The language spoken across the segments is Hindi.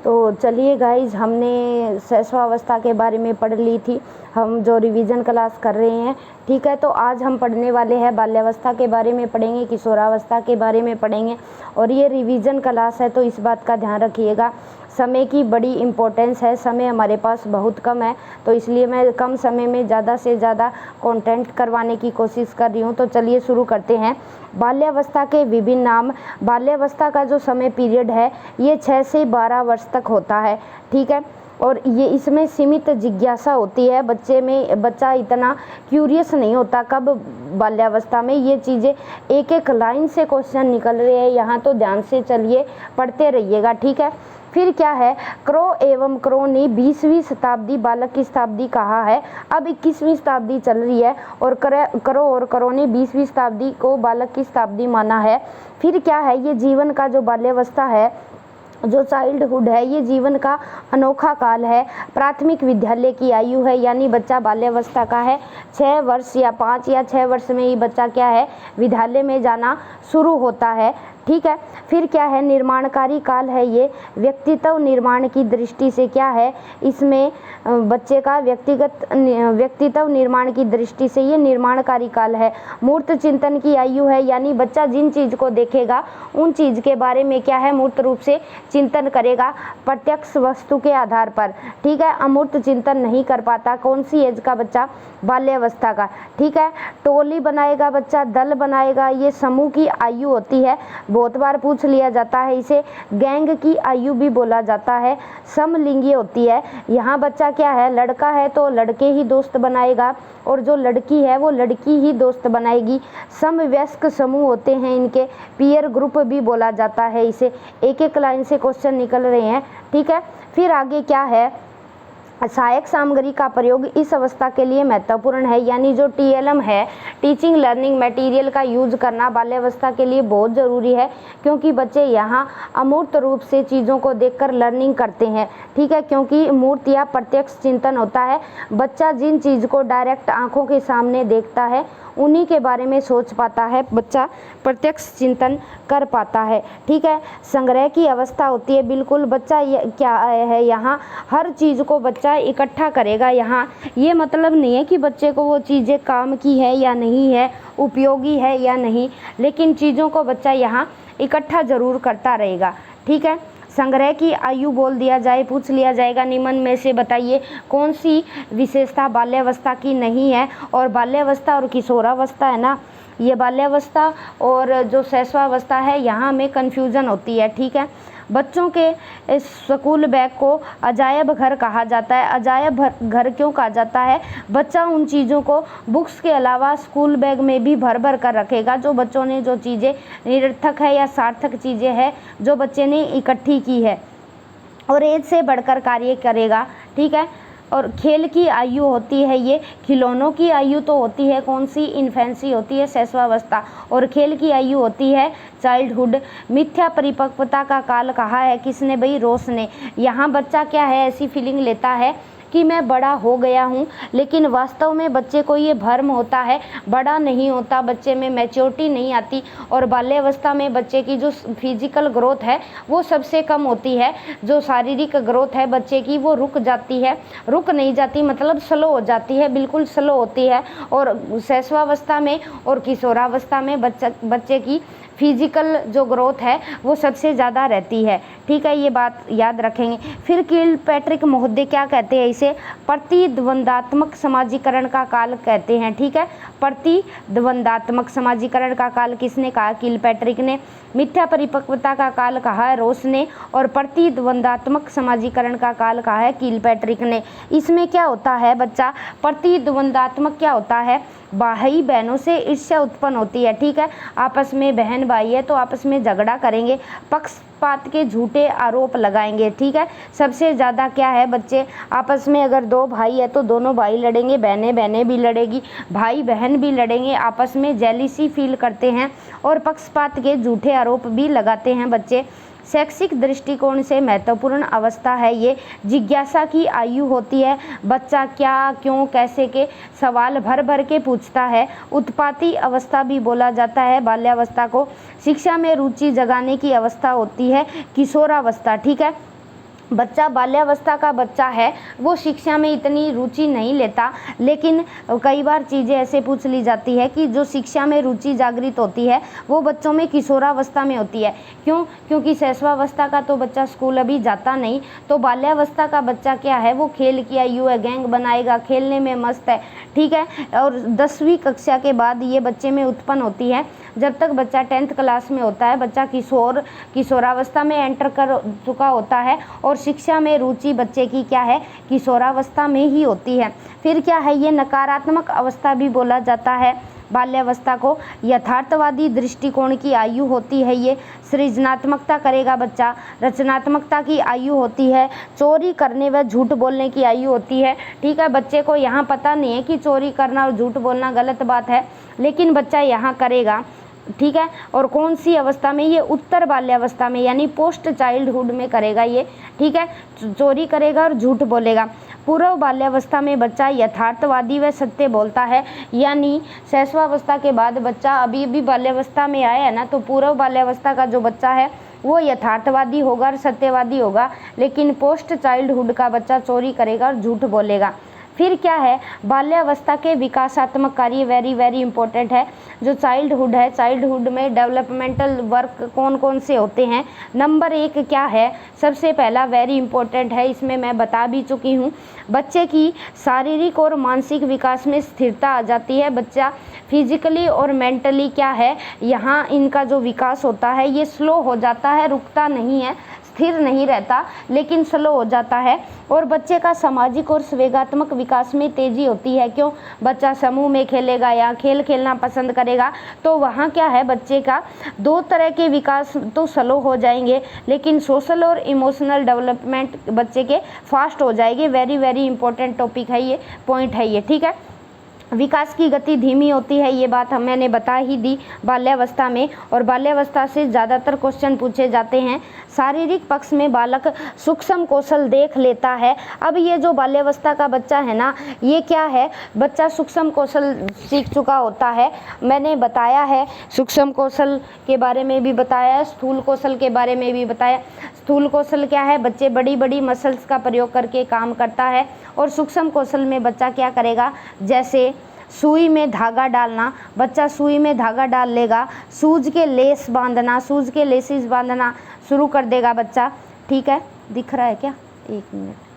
तो चलिए गाइज, हमने शैशवावस्था के बारे में पढ़ ली थी, हम जो रिवीजन क्लास कर रहे हैं। ठीक है, तो आज हम पढ़ने वाले हैं बाल्यावस्था के बारे में पढ़ेंगे, किशोरावस्था के बारे में पढ़ेंगे। और ये रिवीजन क्लास है तो इस बात का ध्यान रखिएगा, समय की बड़ी इम्पोर्टेंस है। समय हमारे पास बहुत कम है, तो इसलिए मैं कम समय में ज़्यादा से ज़्यादा कंटेंट करवाने की कोशिश कर रही हूँ। तो चलिए शुरू करते हैं। बाल्यावस्था के विभिन्न नाम। बाल्यावस्था का जो समय पीरियड है ये 6 से 12 वर्ष तक होता है। ठीक है, और ये इसमें सीमित जिज्ञासा होती है, बच्चा इतना क्यूरियस नहीं होता। कब? बाल्यावस्था में। ये चीज़ें एक एक लाइन से क्वेश्चन निकल रहे हैं यहाँ, तो ध्यान से चलिए, पढ़ते रहिएगा। ठीक है, फिर क्या है, क्रो एवं क्रो ने 20वीं शताब्दी बालक की शताब्दी कहा है। अब 21वीं शताब्दी चल रही है और करो और करो ने 20वीं शताब्दी को बालक की शताब्दी माना है। फिर क्या है, ये जीवन का जो बाल्यावस्था है, जो चाइल्डहुड है, ये जीवन का अनोखा काल है। प्राथमिक विद्यालय की आयु है, यानी बच्चा बाल्यावस्था का है 6 वर्ष या 5 या 6 वर्ष में ही बच्चा क्या है, विद्यालय में जाना शुरू होता है। ठीक है, फिर क्या है, निर्माणकारी काल है। ये व्यक्तित्व निर्माण की दृष्टि से क्या है, इसमें बच्चे का व्यक्तित्व निर्माण की दृष्टि से ये निर्माणकारी काल है। मूर्त चिंतन की आयु है, यानी बच्चा जिन चीज़ को देखेगा उन चीज़ के बारे में क्या है, मूर्त रूप से चिंतन करेगा प्रत्यक्ष वस्तु के आधार पर। ठीक है, अमूर्त चिंतन नहीं कर पाता। कौन सी एज का बच्चा? बाल्यावस्था का। ठीक है, टोली बनाएगा बच्चा, दल बनाएगा, ये समूह की आयु होती है। बहुत बार पूछ लिया जाता है, इसे गैंग की आयु भी बोला जाता है। समलिंगी होती है, यहाँ बच्चा क्या है, लड़का है तो लड़के ही दोस्त बनाएगा और जो लड़की है वो लड़की ही दोस्त बनाएगी। समवयस्क समूह होते हैं इनके, पीयर ग्रुप भी बोला जाता है इसे। एक एक लाइन से क्वेश्चन निकल रहे हैं। ठीक है, फिर आगे क्या है, सहायक सामग्री का प्रयोग इस अवस्था के लिए महत्वपूर्ण है, यानी जो TLM है, टीचिंग लर्निंग मटेरियल का यूज करना बाल्यावस्था के लिए बहुत ज़रूरी है, क्योंकि बच्चे यहाँ अमूर्त रूप से चीज़ों को देखकर लर्निंग करते हैं। ठीक है, क्योंकि मूर्त या प्रत्यक्ष चिंतन होता है। बच्चा जिन चीज़ को डायरेक्ट आंखों के सामने देखता है उन्हीं के बारे में सोच पाता है, बच्चा प्रत्यक्ष चिंतन कर पाता है। ठीक है, संग्रह की अवस्था होती है। बिल्कुल, बच्चा क्या है, यहाँ हर चीज़ को बच्चा इकट्ठा करेगा। यहाँ ये मतलब नहीं है कि बच्चे को वो चीज़ें काम की है या नहीं है, उपयोगी है या नहीं, लेकिन चीज़ों को बच्चा यहाँ इकट्ठा ज़रूर करता रहेगा। ठीक है, संग्रह की आयु बोल दिया जाए, पूछ लिया जाएगा निम्न में से बताइए कौन सी विशेषता बाल्यावस्था की नहीं है। और बाल्यावस्था और किशोरावस्था है ना, ये बाल्यावस्था और जो शैशवावस्था है, यहाँ में कन्फ्यूज़न होती है। ठीक है, बच्चों के स्कूल बैग को अजायब घर कहा जाता है। अजायब घर क्यों कहा जाता है? बच्चा उन चीज़ों को बुक्स के अलावा स्कूल बैग में भी भर भर कर रखेगा, जो बच्चों ने जो चीज़ें निरर्थक है या सार्थक चीज़ें हैं जो बच्चे ने इकट्ठी की है, और एज से बढ़कर कार्य करेगा। ठीक है, और खेल की आयु होती है ये, खिलौनों की आयु तो होती है कौन सी, इन्फेंसी होती है शैशवावस्था, और खेल की आयु होती है चाइल्डहुड। मिथ्या परिपक्वता का काल कहा है किसने भाई? रोस ने। यहाँ बच्चा क्या है, ऐसी फीलिंग लेता है कि मैं बड़ा हो गया हूँ, लेकिन वास्तव में बच्चे को ये भ्रम होता है, बड़ा नहीं होता, बच्चे में मैच्योरिटी नहीं आती। और बाल्यावस्था में बच्चे की जो फिजिकल ग्रोथ है वो सबसे कम होती है, जो शारीरिक ग्रोथ है बच्चे की वो रुक जाती है, रुक नहीं जाती मतलब स्लो हो जाती है, बिल्कुल स्लो होती है। और शैशवावस्था में और किशोरावस्था में बच्चे की फिजिकल जो ग्रोथ है वो सबसे ज़्यादा रहती है। ठीक है, ये बात याद रखेंगे। फिर किलपैट्रिक महोदय क्या कहते हैं इसे? प्रतिद्वंदात्मक समाजीकरण का काल कहते हैं। ठीक है, प्रतिद्वंदात्मक समाजीकरण का काल किसने कहा? किलपैट्रिक ने। मिथ्या परिपक्वता का काल कहा है रोस ने, और प्रतिद्वंदात्मक समाजीकरण का काल कहा है किलपैट्रिक ने। इसमें क्या होता है बच्चा? प्रतिद्वंदात्मक क्या होता है? भाई बहनों से ईर्ष्या उत्पन्न होती है। ठीक है, आपस में बहन भाई है तो आपस में झगड़ा करेंगे, पक्षपात के झूठे आरोप लगाएंगे। ठीक है, सबसे ज़्यादा क्या है, बच्चे आपस में अगर 2 भाई है तो दोनों भाई लड़ेंगे, बहनें भी लड़ेगी, भाई बहन भी लड़ेंगे, आपस में जेलिसी फील करते हैं और पक्षपात के झूठे आरोप भी लगाते हैं बच्चे। शैक्षिक दृष्टिकोण से महत्वपूर्ण अवस्था है ये। जिज्ञासा की आयु होती है, बच्चा क्या, क्यों, कैसे के सवाल भर भर के पूछता है। उत्पाती अवस्था भी बोला जाता है बाल्यावस्था को। शिक्षा में रुचि जगाने की अवस्था होती है किशोरावस्था। ठीक है, बच्चा बाल्यावस्था का बच्चा है वो शिक्षा में इतनी रुचि नहीं लेता, लेकिन कई बार चीज़ें ऐसे पूछ ली जाती है कि जो शिक्षा में रुचि जागृत होती है वो बच्चों में किशोरावस्था में होती है। क्यों? क्योंकि शैशवावस्था का तो बच्चा स्कूल अभी जाता नहीं, तो बाल्यावस्था का बच्चा क्या है, वो खेल की आयु है, गैंग बनाएगा, खेलने में मस्त है, ठीक है। और 10वीं कक्षा के बाद ये बच्चे में उत्पन्न होती है। जब तक बच्चा 10th क्लास में होता है, बच्चा किशोरावस्था में एंटर कर चुका होता है और शिक्षा में रुचि बच्चे की क्या है, किशोरावस्था में ही होती है। फिर क्या है, ये नकारात्मक अवस्था भी बोला जाता है बाल्यावस्था को। यथार्थवादी दृष्टिकोण की आयु होती है ये। सृजनात्मकता करेगा बच्चा, रचनात्मकता की आयु होती है। चोरी करने व झूठ बोलने की आयु होती है, ठीक है। बच्चे को यहाँ पता नहीं है कि चोरी करना और झूठ बोलना गलत बात है, लेकिन बच्चा यहाँ करेगा, ठीक है। और कौन सी अवस्था में, ये उत्तर बाल्यावस्था में यानी पोस्ट चाइल्डहुड में करेगा ये, ठीक है। चोरी करेगा और झूठ बोलेगा। पूर्व बाल्यावस्था में बच्चा यथार्थवादी व सत्य बोलता है, यानी शैशवावस्था के बाद बच्चा अभी बाल्यावस्था में आया है ना, तो पूर्व बाल्यावस्था का जो बच्चा है वो यथार्थवादी होगा और सत्यवादी होगा, लेकिन पोस्ट चाइल्डहुड का बच्चा चोरी करेगा और झूठ बोलेगा। फिर क्या है, बाल्यावस्था के विकासात्मक कार्य वेरी इंपॉर्टेंट है। जो चाइल्डहुड है, चाइल्डहुड में डेवलपमेंटल वर्क कौन कौन से होते हैं। नंबर 1 क्या है, सबसे पहला वेरी इंपॉर्टेंट है, इसमें मैं बता भी चुकी हूँ, बच्चे की शारीरिक और मानसिक विकास में स्थिरता आ जाती है। बच्चा फिजिकली और मेंटली क्या है, यहाँ इनका जो विकास होता है ये स्लो हो जाता है, रुकता नहीं है, स्थिर नहीं रहता, लेकिन स्लो हो जाता है। और बच्चे का सामाजिक और संवेगात्मक विकास में तेजी होती है। क्यों? बच्चा समूह में खेलेगा या खेल खेलना पसंद करेगा, तो वहाँ क्या है, बच्चे का 2 तरह के विकास तो स्लो हो जाएंगे, लेकिन सोशल और इमोशनल डेवलपमेंट बच्चे के फास्ट हो जाएंगे। वेरी इंपॉर्टेंट टॉपिक है ये, पॉइंट है ये, ठीक है। विकास की गति धीमी होती है, ये बात मैंने बता ही दी बाल्यावस्था में। और बाल्यावस्था से ज़्यादातर क्वेश्चन पूछे जाते हैं। शारीरिक पक्ष में बालक सूक्ष्म कौशल देख लेता है। अब ये जो बाल्यावस्था का बच्चा है ना, ये क्या है, बच्चा सूक्ष्म कौशल सीख चुका होता है। मैंने बताया है, सूक्ष्म कौशल के बारे में भी बताया, स्थूल कौशल के बारे में भी बताया। स्थूल कौशल क्या है, बच्चे बड़ी मसल्स का प्रयोग करके काम करता है। और सूक्ष्म कौशल में बच्चा क्या करेगा, जैसे सुई में धागा डालना, बच्चा सुई में धागा डाल लेगा, सूज के लेस बांधना, सूज के लेसिस बांधना शुरू कर देगा बच्चा, ठीक है। दिख रहा है क्या? 1 मिनट।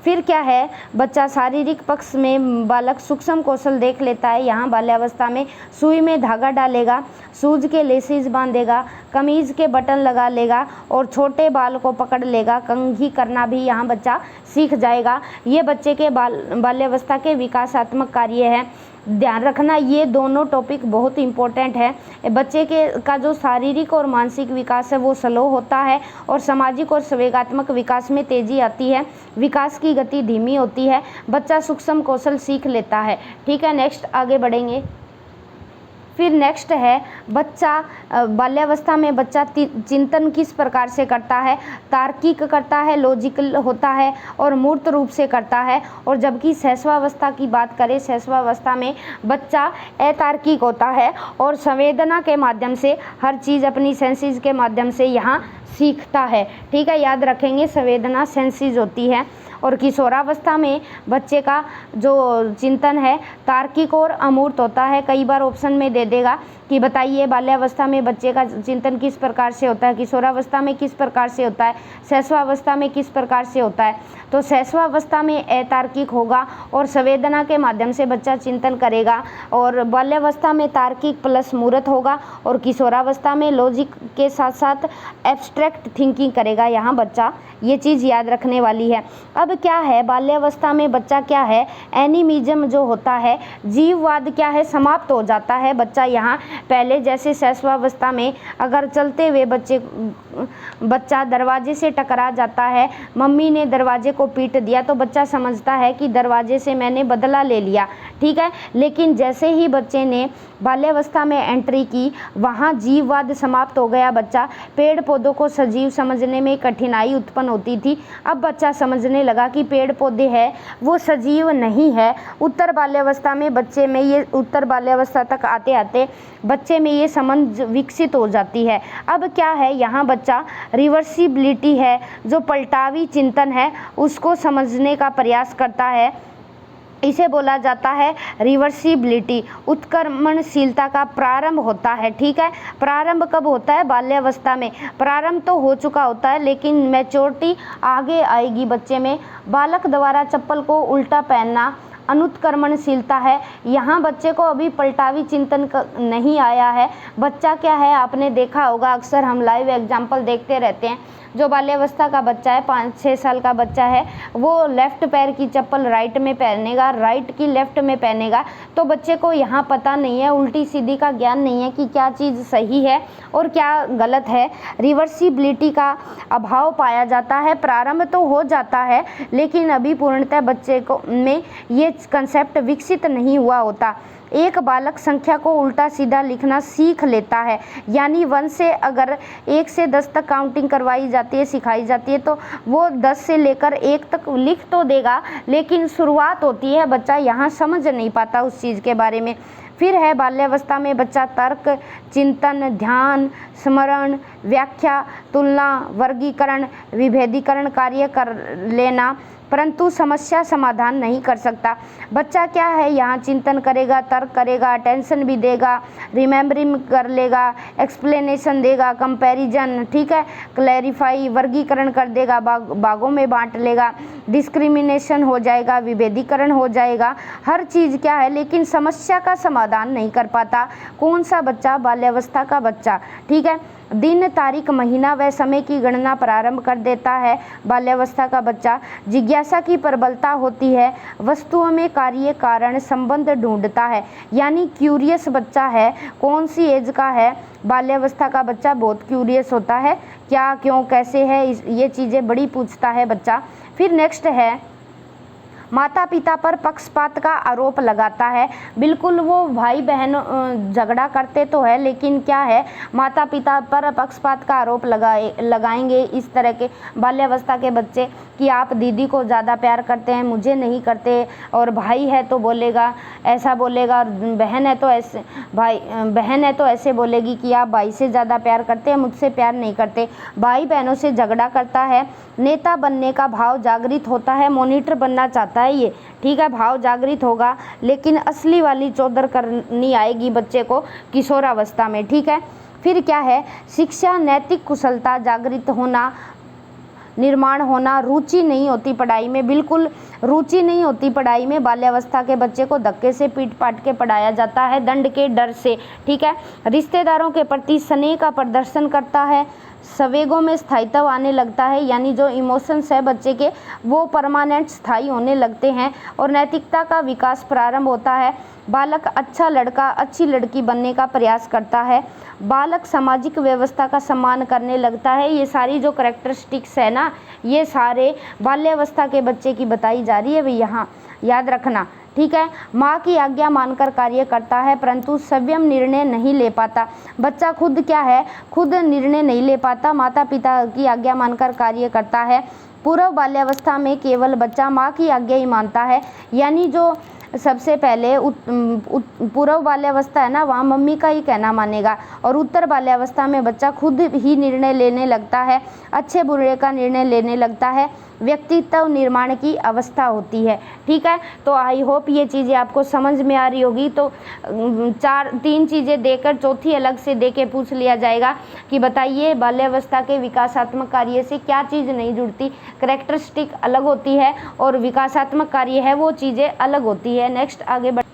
फिर क्या है, बच्चा शारीरिक पक्ष में बालक सूक्ष्म कौशल देख लेता है। यहाँ बाल्यावस्था में सुई में धागा डालेगा, सूज के लेसिस बांधेगा, कमीज़ के बटन लगा लेगा और छोटे बाल को पकड़ लेगा। कंघी करना भी यहाँ बच्चा सीख जाएगा। ये बच्चे के बाल्यावस्था के विकासात्मक कार्य हैं। ध्यान रखना, ये दोनों टॉपिक बहुत इंपॉर्टेंट है। बच्चे का जो शारीरिक और मानसिक विकास है वो स्लो होता है और सामाजिक और संवेगात्मक विकास में तेज़ी आती है। विकास की गति धीमी होती है। बच्चा सूक्ष्म कौशल सीख लेता है, ठीक है। नेक्स्ट आगे बढ़ेंगे। फिर नेक्स्ट है, बच्चा बाल्यावस्था में बच्चा चिंतन किस प्रकार से करता है, तार्किक करता है, लॉजिकल होता है और मूर्त रूप से करता है। और जबकि शैशवावस्था की बात करें, शैशवावस्था में बच्चा अतार्किक होता है और संवेदना के माध्यम से हर चीज़ अपनी सेंसेस के माध्यम से यहाँ सीखता है, ठीक है। याद रखेंगे, संवेदना सेंसेस होती है। और किशोरावस्था में बच्चे का जो चिंतन है तार्किक और अमूर्त होता है। कई बार ऑप्शन में दे देगा कि बताइए बाल्यावस्था में बच्चे का चिंतन किस प्रकार से होता है, किशोरावस्था में किस प्रकार से होता है, शैशवावस्था में किस प्रकार से होता है। तो शैशवावस्था में अतार्किक होगा और संवेदना के माध्यम से बच्चा चिंतन करेगा। और बाल्यावस्था में तार्किक प्लस मूर्त होगा और किशोरावस्था में लॉजिक के साथ साथ एब्स्ट्रैक्ट थिंकिंग करेगा यहाँ बच्चा। ये चीज़ याद रखने वाली है। अब क्या है, बाल्यावस्था में बच्चा क्या है, एनिमिज्म जो होता है, जीववाद क्या है, समाप्त हो जाता है। बच्चा यहाँ पहले जैसे शैशवावस्था में अगर चलते हुए बच्चा दरवाजे से टकरा जाता है, मम्मी ने दरवाजे को पीट दिया, तो बच्चा समझता है कि दरवाजे से मैंने बदला ले लिया, ठीक है। लेकिन जैसे ही बच्चे ने बाल्यावस्था में एंट्री की, वहाँ जीववाद समाप्त हो गया। बच्चा पेड़ पौधों को सजीव समझने में कठिनाई उत्पन्न होती थी। अब बच्चा समझने लगा कि पेड़ पौधे हैं वो सजीव नहीं है। उत्तर बाल्यावस्था में बच्चे में ये उत्तर बाल्यावस्था तक आते आते बच्चे में ये समझ विकसित हो जाती है। अब क्या है, यहाँ बच्चा रिवर्सिबिलिटी है, जो पलटावी चिंतन है, उसको समझने का प्रयास करता है। इसे बोला जाता है रिवर्सिबिलिटी। उत्क्रमणशीलता का प्रारंभ होता है। ठीक है, प्रारंभ कब होता है? बाल्यावस्था में। प्रारंभ तो हो चुका होता है, लेकिन मैच्योरिटी आगे आएगी बच्चे में। बालक द्वारा चप्पल को उल्टा पहनना अनुत्क्रमणशीलता है। यहाँ बच्चे को अभी पलटावी चिंतन नहीं आया है। बच्चा क्या है, आपने देखा होगा, अक्सर हम लाइव एग्जाम्पल देखते रहते हैं। जो बाल्यावस्था का बच्चा है, 5-6 साल का बच्चा है, वो लेफ्ट पैर की चप्पल राइट में पहनेगा, राइट की लेफ्ट में पहनेगा। तो बच्चे को यहाँ पता नहीं है, उल्टी सीधी का ज्ञान नहीं है कि क्या चीज़ सही है और क्या गलत है। रिवर्सिबिलिटी का अभाव पाया जाता है। प्रारंभ तो हो जाता है, लेकिन अभी पूर्णतः बच्चे को में ये कंसेप्ट विकसित नहीं हुआ होता। एक बालक संख्या को उल्टा सीधा लिखना सीख लेता है, यानी 1 से अगर 1 से 10 तक काउंटिंग करवाई जाती है, सिखाई जाती है, तो वो 10 से लेकर 1 तक लिख तो देगा, लेकिन शुरुआत होती है, बच्चा यहाँ समझ नहीं पाता उस चीज़ के बारे में। फिर है बाल्यावस्था में बच्चा तर्क, चिंतन, ध्यान, स्मरण, व्याख्या, तुलना, वर्गीकरण, विभेदीकरण कार्य कर लेना, परंतु समस्या समाधान नहीं कर सकता। बच्चा क्या है, यहाँ चिंतन करेगा, तर्क करेगा, अटेंशन भी देगा, रिमेम्बरिंग कर लेगा, एक्सप्लेनेशन देगा, कंपैरिजन, ठीक है, क्लैरिफाई, वर्गीकरण कर देगा, भागों में बांट लेगा, डिस्क्रिमिनेशन हो जाएगा, विभेदीकरण हो जाएगा, हर चीज़ क्या है, लेकिन समस्या का समाधान नहीं कर पाता। कौन सा बच्चा? बाल्यावस्था का बच्चा। ठीक है, दिन, तारीख, महीना व समय की गणना प्रारंभ कर देता है। बाल्यावस्था का बच्चा जिज्ञासा की प्रबलता होती है, वस्तुओं में कार्य कारण संबंध ढूंढता है, यानी क्यूरियस बच्चा है। कौन सी एज का है? बाल्यावस्था का बच्चा बहुत क्यूरियस होता है, क्या, क्यों, कैसे है, ये चीज़ें बड़ी पूछता है बच्चा। फिर नेक्स्ट है, माता पिता पर पक्षपात का आरोप लगाता है। बिल्कुल, वो भाई बहन झगड़ा करते तो है, लेकिन क्या है, माता पिता पर पक्षपात का आरोप लगाएंगे इस तरह के बाल्यावस्था के बच्चे कि आप दीदी को ज़्यादा प्यार करते हैं, मुझे नहीं करते, और भाई है तो बोलेगा, ऐसा बोलेगा, और बहन है तो ऐसे बोलेगी कि आप भाई से ज़्यादा प्यार करते हैं, मुझसे प्यार नहीं करते। भाई बहनों से झगड़ा करता है। नेता बनने का भाव जागृत होता है, मॉनिटर बनना चाहता है ये, ठीक है, भाव जागृत होगा, लेकिन असली वाली चौधर करनी आएगी बच्चे को किशोरावस्था में। ठीक है, फिर क्या है, शिक्षा, नैतिक कुशलता जागृत होना, निर्माण होना, रुचि नहीं होती पढ़ाई में, बिल्कुल रुचि नहीं होती पढ़ाई में। बाल्यावस्था के बच्चे को धक्के से पीट पाट के पढ़ाया जाता है, दंड के डर से। ठीक है, रिश्तेदारों के प्रति स्नेह का प्रदर्शन करता है, संवेगों में स्थायित्व आने लगता है, यानी जो इमोशंस है बच्चे के वो परमानेंट स्थायी होने लगते हैं, और नैतिकता का विकास प्रारंभ होता है। बालक अच्छा लड़का, अच्छी लड़की बनने का प्रयास करता है। बालक सामाजिक व्यवस्था का सम्मान करने लगता है। ये सारी जो कैरेक्टरिस्टिक्स है ना, ये सारे बाल्यावस्था के बच्चे की बताई जा रही है, वे यहाँ याद रखना। ठीक है, माँ की आज्ञा मानकर कार्य करता है, परंतु स्वयं निर्णय नहीं ले पाता। बच्चा खुद क्या है, खुद निर्णय नहीं ले पाता, माता पिता की आज्ञा मानकर कार्य करता है। पूर्व बाल्यावस्था में केवल बच्चा माँ की आज्ञा ही मानता है, यानी जो सबसे पहले पूर्व बाल्यावस्था है ना, वहाँ मम्मी का ही कहना मानेगा, और उत्तर बाल्यावस्था में बच्चा खुद ही निर्णय लेने लगता है, अच्छे बुरे का निर्णय लेने लगता है, व्यक्तित्व निर्माण की अवस्था होती है। ठीक है, तो आई होप ये चीज़ें आपको समझ में आ रही होगी। तो 3 चीज़ें देकर चौथी अलग से दे के पूछ लिया जाएगा कि बताइए बाल्यावस्था के विकासात्मक कार्य से क्या चीज़ नहीं जुड़ती। कैरेक्टरिस्टिक अलग होती है और विकासात्मक कार्य है वो चीज़ें अलग होती है। नेक्स्ट आगे बढ़,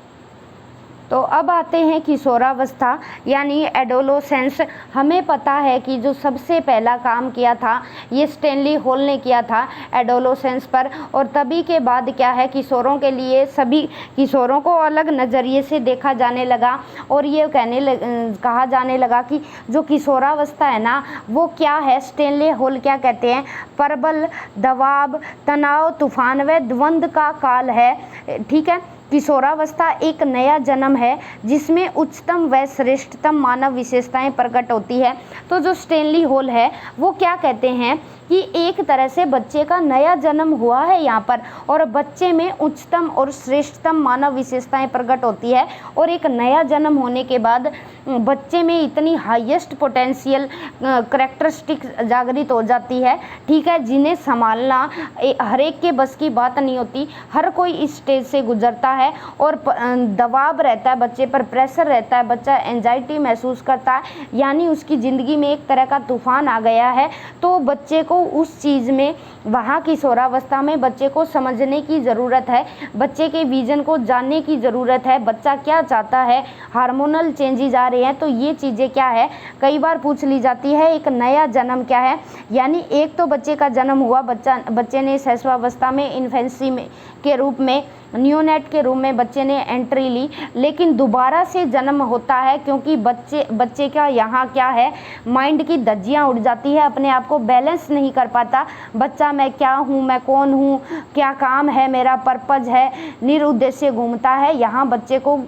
तो अब आते हैं किशोरावस्था यानी एडोलोसेंस। हमें पता है कि जो सबसे पहला काम किया था ये स्टैनली हॉल ने किया था एडोलोसेंस पर, और तभी के बाद क्या है, किशोरों के लिए सभी किशोरों को अलग नज़रिए से देखा जाने लगा, और ये कहा जाने लगा कि जो किशोरावस्था है ना वो क्या है, स्टैनली हॉल क्या कहते हैं, प्रबल दबाव, तनाव, तूफान व द्वंद्व का काल है। ठीक है, किशोरावस्था एक नया जन्म है जिसमें उच्चतम व श्रेष्ठतम मानव विशेषताएं प्रकट होती है। तो जो स्टैनली हॉल है वो क्या कहते हैं कि एक तरह से बच्चे का नया जन्म हुआ है यहाँ पर, और बच्चे में उच्चतम और श्रेष्ठतम मानव विशेषताएं प्रकट होती है, और एक नया जन्म होने के बाद बच्चे में इतनी हाईएस्ट पोटेंशियल करैक्टरिस्टिक जागृत हो जाती है, ठीक है, जिन्हें संभालना हर एक के बस की बात नहीं होती। हर कोई इस स्टेज से गुजरता है और दबाव रहता है बच्चे पर, प्रेशर रहता है, बच्चा एंजाइटी महसूस करता है, यानी उसकी ज़िंदगी में एक तरह का तूफान आ गया है। तो बच्चे को उस चीज़ में, वहाँ किशोरावस्था में बच्चे को समझने की ज़रूरत है, बच्चे के विजन को जानने की ज़रूरत है, बच्चा क्या चाहता है, हार्मोनल चेंजेस आ रहे हैं, तो ये चीज़ें क्या है कई बार पूछ ली जाती है। एक नया जन्म क्या है, यानी एक तो बच्चे का जन्म हुआ, बच्चे ने शैशवावस्था में इन्फेंसी में के रूप में, न्यूनेट के रूप में बच्चे ने एंट्री ली, लेकिन दोबारा से जन्म होता है क्योंकि बच्चे का यहाँ क्या है, माइंड की धज्जियाँ उड़ जाती है, अपने आप को बैलेंस नहीं कर पाता बच्चा। मैं क्या हूँ, मैं कौन हूँ, क्या काम है, मेरा पर्पज है, निरुद्देश्य घूमता है। यहाँ बच्चे को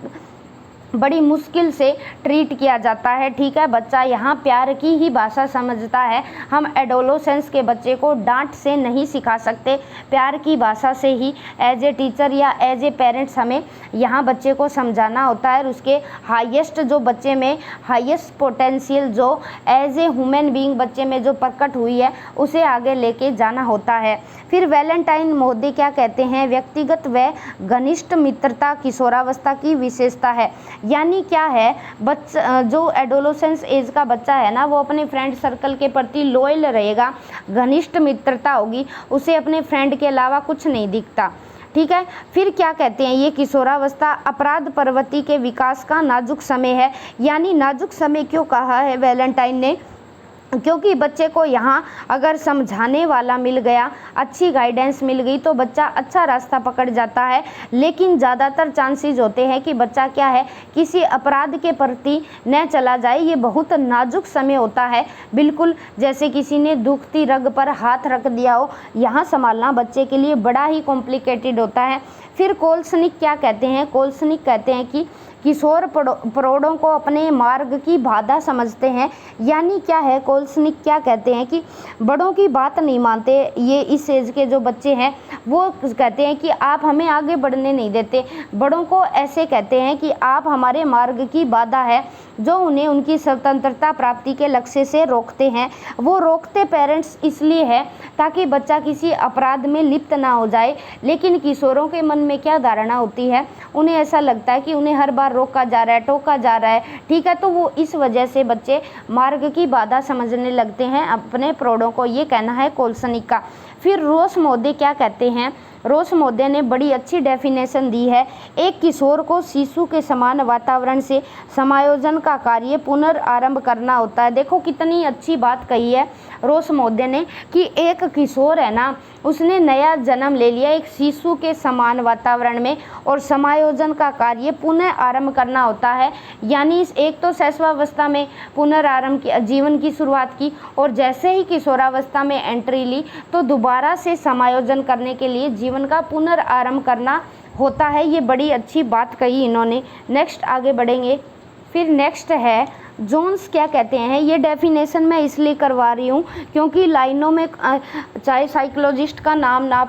बड़ी मुश्किल से ट्रीट किया जाता है, ठीक है। बच्चा यहाँ प्यार की ही भाषा समझता है। हम एडोलोसेंस के बच्चे को डांट से नहीं सिखा सकते, प्यार की भाषा से ही एज ए टीचर या एज ए पेरेंट्स हमें यहाँ बच्चे को समझाना होता है, और उसके हाईएस्ट जो बच्चे में हाईएस्ट पोटेंशियल जो एज ए ह्यूमन बीइंग बच्चे में जो प्रकट हुई है उसे आगे लेके जाना होता है। फिर वैलेंटाइन महोदय क्या कहते हैं, व्यक्तिगत व घनिष्ठ मित्रता किशोरावस्था की विशेषता है। यानी क्या है, बच्चा जो एडोलोसेंस एज का बच्चा है ना, वो अपने फ्रेंड सर्कल के प्रति लॉयल रहेगा, घनिष्ठ मित्रता होगी, उसे अपने फ्रेंड के अलावा कुछ नहीं दिखता, ठीक है। फिर क्या कहते हैं, ये किशोरावस्था अपराध प्रवृत्ति के विकास का नाजुक समय है। यानी नाजुक समय क्यों कहा है वैलेंटाइन ने, क्योंकि बच्चे को यहाँ अगर समझाने वाला मिल गया, अच्छी गाइडेंस मिल गई तो बच्चा अच्छा रास्ता पकड़ जाता है। लेकिन ज़्यादातर चांसेस होते हैं कि बच्चा क्या है, किसी अपराध के प्रति न चला जाए। ये बहुत नाजुक समय होता है, बिल्कुल जैसे किसी ने दुखती रग पर हाथ रख दिया हो, यहाँ संभालना बच्चे के लिए बड़ा ही कॉम्प्लिकेटेड होता है। फिर कोल्सनिक क्या कहते हैं, कोल्सनिक कहते हैं कि किशोर प्रौढ़ों को अपने मार्ग की बाधा समझते हैं। यानी क्या है, कोल्सनिक क्या कहते हैं कि बड़ों की बात नहीं मानते। ये इस एज के जो बच्चे हैं वो कहते हैं कि आप हमें आगे बढ़ने नहीं देते, बड़ों को ऐसे कहते हैं कि आप हमारे मार्ग की बाधा है, जो उन्हें उनकी स्वतंत्रता प्राप्ति के लक्ष्य से रोकते हैं। वो रोकते पेरेंट्स इसलिए है ताकि बच्चा किसी अपराध में लिप्त ना हो जाए। लेकिन किशोरों के मन में क्या धारणा होती है, उन्हें ऐसा लगता है कि उन्हें हर बार रोका जा रहा है, टोका जा रहा है, ठीक है। तो वो इस वजह से बच्चे मार्ग की बाधा समझने लगते हैं अपने प्रौढ़ों को, ये कहना है कोल्सनिक का। फिर रोस महोदय क्या कहते हैं, रोस महोदय ने बड़ी अच्छी डेफिनेशन दी है, एक किशोर को शिशु के समान वातावरण से समायोजन का कार्य पुनर्आरंभ करना होता है। देखो कितनी अच्छी बात कही है रोस महोदय ने कि एक किशोर है ना, उसने नया जन्म ले लिया एक शिशु के समान वातावरण में, और समायोजन का कार्य पुनः आरंभ करना होता है। यानी एक तो शैशवावस्था में पुनरारंभ की, जीवन की शुरुआत की, और जैसे ही किशोरावस्था में एंट्री ली तो दोबारा से समायोजन करने के लिए जीवन का पुनरारंभ करना होता है। ये बड़ी अच्छी बात कही इन्होंने। नेक्स्ट आगे बढ़ेंगे। फिर नेक्स्ट है जोन्स क्या कहते हैं। ये डेफिनेशन मैं इसलिए करवा रही हूँ क्योंकि लाइनों में चाहे साइकोलॉजिस्ट का नाम ना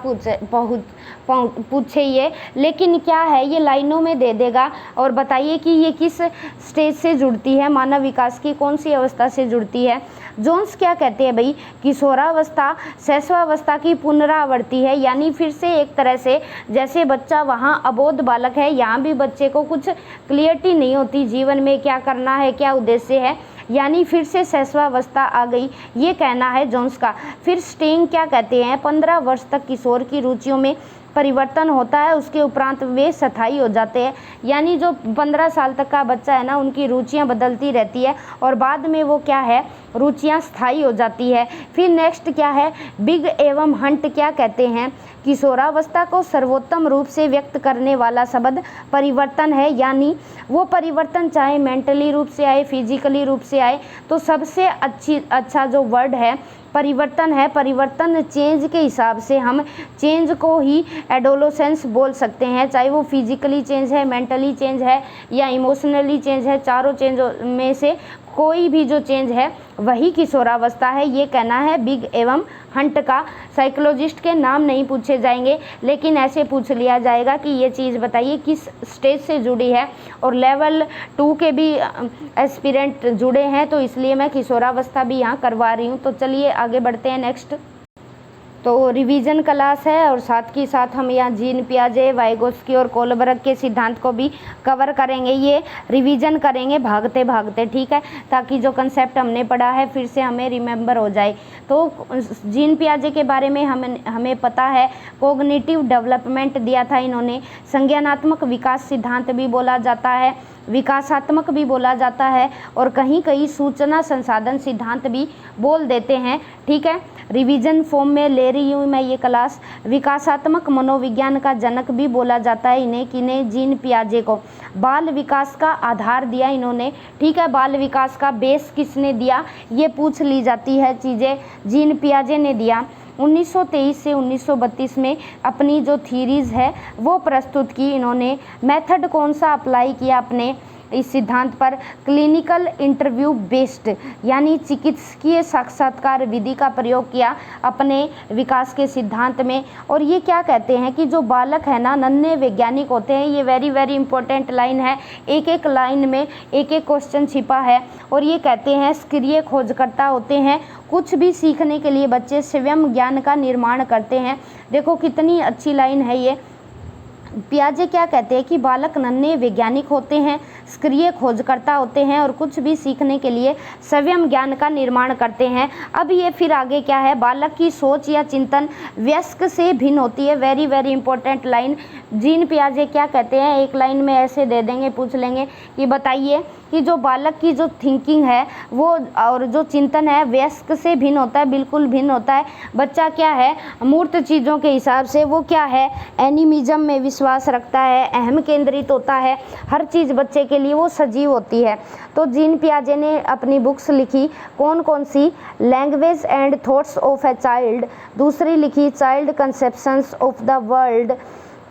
पूछे ये, लेकिन क्या है ये लाइनों में दे देगा और बताइए कि ये किस स्टेज से जुड़ती है, मानव विकास की कौन सी अवस्था से जुड़ती है। जोन्स क्या कहते हैं भाई, किशोरावस्था शैशवावस्था की पुनरावृत्ति है। यानी फिर से एक तरह से जैसे बच्चा वहाँ अबोध बालक है, यहाँ भी बच्चे को कुछ क्लियरिटी नहीं होती जीवन में क्या करना है, क्या उद्देश्य है, यानी फिर से शैशवावस्था आ गई, ये कहना है जोन्स का। फिर स्टिंग क्या कहते हैं, 15 वर्ष तक किशोर की रुचियों में परिवर्तन होता है, उसके उपरांत वे स्थायी हो जाते हैं। यानी जो 15 साल तक का बच्चा है ना, उनकी रुचियां बदलती रहती है और बाद में वो क्या है, रुचियां स्थायी हो जाती है। फिर नेक्स्ट क्या है, बिग एवं हंट क्या कहते हैं, किशोरावस्था को सर्वोत्तम रूप से व्यक्त करने वाला शब्द परिवर्तन है। यानी वो परिवर्तन चाहे मेंटली रूप से आए, फिजिकली रूप से आए, तो सबसे अच्छा जो वर्ड है परिवर्तन है, परिवर्तन चेंज के हिसाब से हम चेंज को ही एडोलोसेंस बोल सकते हैं, चाहे वो फिजिकली चेंज है, मेंटली चेंज है या इमोशनली चेंज है, चारों चेंज में से कोई भी जो चेंज है वही किशोरावस्था है। ये कहना है बिग एवं हंट का। साइकोलॉजिस्ट के नाम नहीं पूछे जाएंगे, लेकिन ऐसे पूछ लिया जाएगा कि ये चीज़ बताइए किस स्टेज से जुड़ी है, और लेवल 2 के भी एस्पिरेंट जुड़े हैं, तो इसलिए मैं किशोरावस्था भी यहाँ करवा रही हूँ। तो चलिए आगे बढ़ते हैं नेक्स्ट। तो रिवीजन क्लास है और साथ ही साथ हम यहाँ जीन पियाजे, वाइगोत्स्की और कोलबर्ग के सिद्धांत को भी कवर करेंगे। ये रिवीजन करेंगे भागते भागते, ठीक है, ताकि जो कंसेप्ट हमने पढ़ा है फिर से हमें रिमेंबर हो जाए। तो जीन पियाजे के बारे में हमें पता है, कोग्निटिव डेवलपमेंट दिया था इन्होंने, संज्ञानात्मक विकास सिद्धांत भी बोला जाता है, विकासात्मक भी बोला जाता है, और कहीं कहीं सूचना संसाधन सिद्धांत भी बोल देते हैं, ठीक है। रिवीजन फॉर्म में ले रही हूँ मैं ये क्लास। विकासात्मक मनोविज्ञान का जनक भी बोला जाता है इन्हें, किन्हें, जीन पियाजे को। बाल विकास का आधार दिया इन्होंने, ठीक है, बाल विकास का बेस किसने दिया, ये पूछ ली जाती है चीज़ें, जीन पियाजे ने दिया। 1923 से 1932 में अपनी जो थीरीज है वो प्रस्तुत की इन्होंने। मेथड कौन सा अप्लाई किया अपने इस सिद्धांत पर, क्लिनिकल इंटरव्यू बेस्ड, यानी चिकित्सकीय साक्षात्कार विधि का प्रयोग किया अपने विकास के सिद्धांत में। और ये क्या कहते हैं कि जो बालक है ना, नन्हे वैज्ञानिक होते हैं, ये वेरी वेरी इंपॉर्टेंट लाइन है, एक एक लाइन में एक एक क्वेश्चन छिपा है। और ये कहते हैं सक्रिय खोजकर्ता होते हैं, कुछ भी सीखने के लिए बच्चे स्वयं ज्ञान का निर्माण करते हैं। देखो कितनी अच्छी लाइन है ये। पियाजे क्या कहते हैं कि बालक नन्हे वैज्ञानिक होते हैं, सक्रिय खोजकर्ता होते हैं और कुछ भी सीखने के लिए स्वयं ज्ञान का निर्माण करते हैं। अब ये फिर आगे क्या है, बालक की सोच या चिंतन वयस्क से भिन्न होती है। Very very important line. Jean पियाजे क्या कहते हैं, एक लाइन में ऐसे दे देंगे, पूछ लेंगे कि बताइए कि जो बालक की जो थिंकिंग है वो और जो चिंतन है वयस्क से भिन्न होता है, बिल्कुल भिन्न होता है। बच्चा क्या है, मूर्त चीज़ों के हिसाब से वो क्या है, एनिमिज्म में विश्वास रखता है, अहम केंद्रित होता है, हर चीज़ बच्चे के लिए वो सजीव होती है। तो जीन पियाजे ने अपनी बुक्स लिखी, कौन कौन सी, language and thoughts of a child, दूसरी लिखी child conceptions of the world,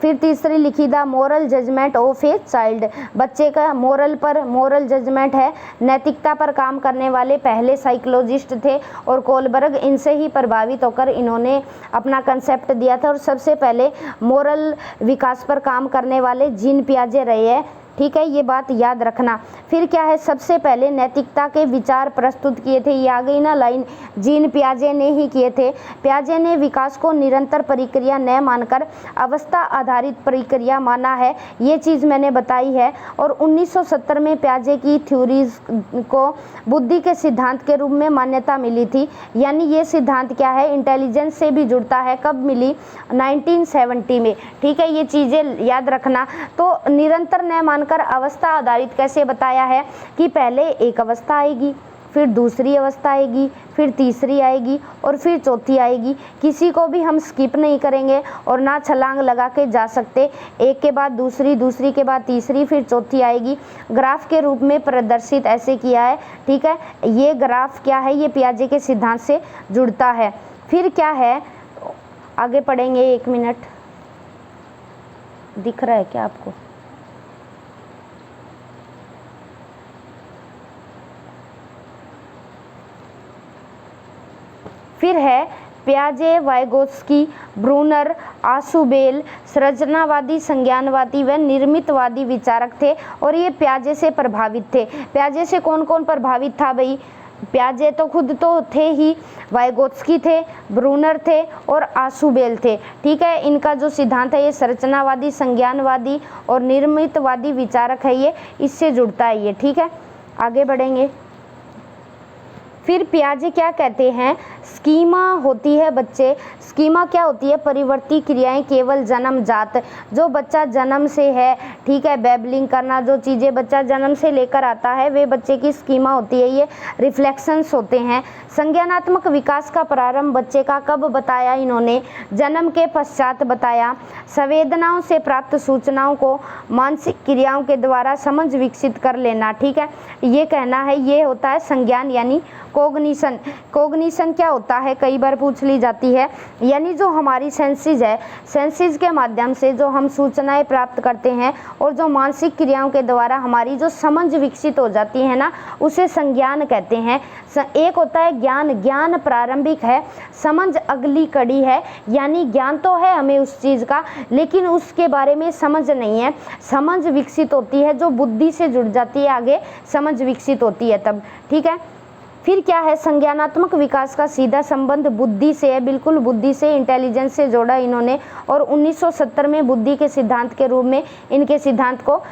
फिर तीसरी लिखी the moral judgement of a child. बच्चे का मोरल जजमेंट है, नैतिकता पर काम करने वाले पहले साइकोलॉजिस्ट थे, और कोलबर्ग इनसे ही प्रभावित होकर इन्होंने अपना कंसेप्ट दिया था। और सबसे पहले मोरल विकास पर काम करने वाले जीन पियाजे रहे हैं, ठीक है, ये बात याद रखना। फिर क्या है, सबसे पहले नैतिकता के विचार प्रस्तुत किए थे, ये आ गई ना लाइन, जीन पियाजे ने ही किए थे। पियाजे ने विकास को निरंतर प्रक्रिया न मानकर अवस्था आधारित प्रक्रिया माना है, ये चीज़ मैंने बताई है। और 1970 में पियाजे की थ्योरीज को बुद्धि के सिद्धांत के रूप में मान्यता मिली थी, यानी ये सिद्धांत क्या है, इंटेलिजेंस से भी जुड़ता है। कब मिली, 1970 में, ठीक है, ये चीज़ें याद रखना। तो निरंतर न मानकर अवस्था आधारित कैसे बताया है कि पहले एक अवस्था आएगी, फिर दूसरी अवस्था आएगी, फिर तीसरी आएगी और फिर चौथी आएगी। किसी को भी हम स्किप नहीं करेंगे और ना छलांग लगा के जा सकते, एक के बाद दूसरी, दूसरी के बाद तीसरी, फिर चौथी आएगी। ग्राफ के रूप में प्रदर्शित ऐसे किया है, ठीक है, ये ग्राफ क्या है, ये पियाजे के सिद्धांत से जुड़ता है। फिर क्या है, आगे पढ़ेंगे, 1 मिनट, दिख रहा है क्या आपको? फिर है पियाजे, वाइगोत्स्की, ब्रूनर, आशुबेल संरचनावादी, संज्ञानवादी व निर्मितवादी विचारक थे और ये पियाजे से प्रभावित थे। पियाजे से कौन कौन प्रभावित था भाई? पियाजे तो खुद तो थे ही, वाइगोत्स्की थे, ब्रूनर थे और आशुबेल थे, ठीक है। इनका जो सिद्धांत है ये संरचनावादी, संज्ञानवादी और निर्मितवादी विचारक है, ये इससे जुड़ता है ये, ठीक है। आगे बढ़ेंगे। फिर पियाजे क्या कहते हैं, स्कीमा होती है बच्चे, स्कीमा क्या होती है, परिवर्ती क्रियाएं केवल जन्मजात, जो बच्चा जन्म से है, ठीक है, बैबलिंग करना, जो चीज़ें बच्चा जन्म से लेकर आता है वे बच्चे की स्कीमा होती है, ये रिफ्लेक्शंस होते हैं। संज्ञानात्मक विकास का प्रारंभ बच्चे का कब बताया इन्होंने, जन्म के पश्चात बताया। संवेदनाओं से प्राप्त सूचनाओं को मानसिक क्रियाओं के द्वारा समझ विकसित कर लेना, ठीक है, ये कहना है, ये होता है संज्ञान यानी कोग्निशन। कोग्निशन क्या होता होता है, कई बार पूछ ली जाती है। यानी जो हमारी सेंसेस है, सेंसेस के माध्यम से जो हम सूचनाएं प्राप्त करते हैं और जो मानसिक क्रियाओं के द्वारा हमारी जो समझ विकसित हो जाती है ना, उसे संज्ञान कहते हैं। एक होता है ज्ञान, ज्ञान प्रारंभिक है, समझ अगली कड़ी है। यानी ज्ञान तो है हमें उस चीज़ का, लेकिन उसके बारे में समझ नहीं है। समझ विकसित होती है जो बुद्धि से जुड़ जाती है, आगे समझ विकसित होती है तब, ठीक है। फिर क्या है, संज्ञानात्मक विकास का सीधा संबंध बुद्धि से है, बिल्कुल बुद्धि से, इंटेलिजेंस से जोड़ा इन्होंने। और 1970 में बुद्धि के सिद्धांत के रूप में इनके सिद्धांत को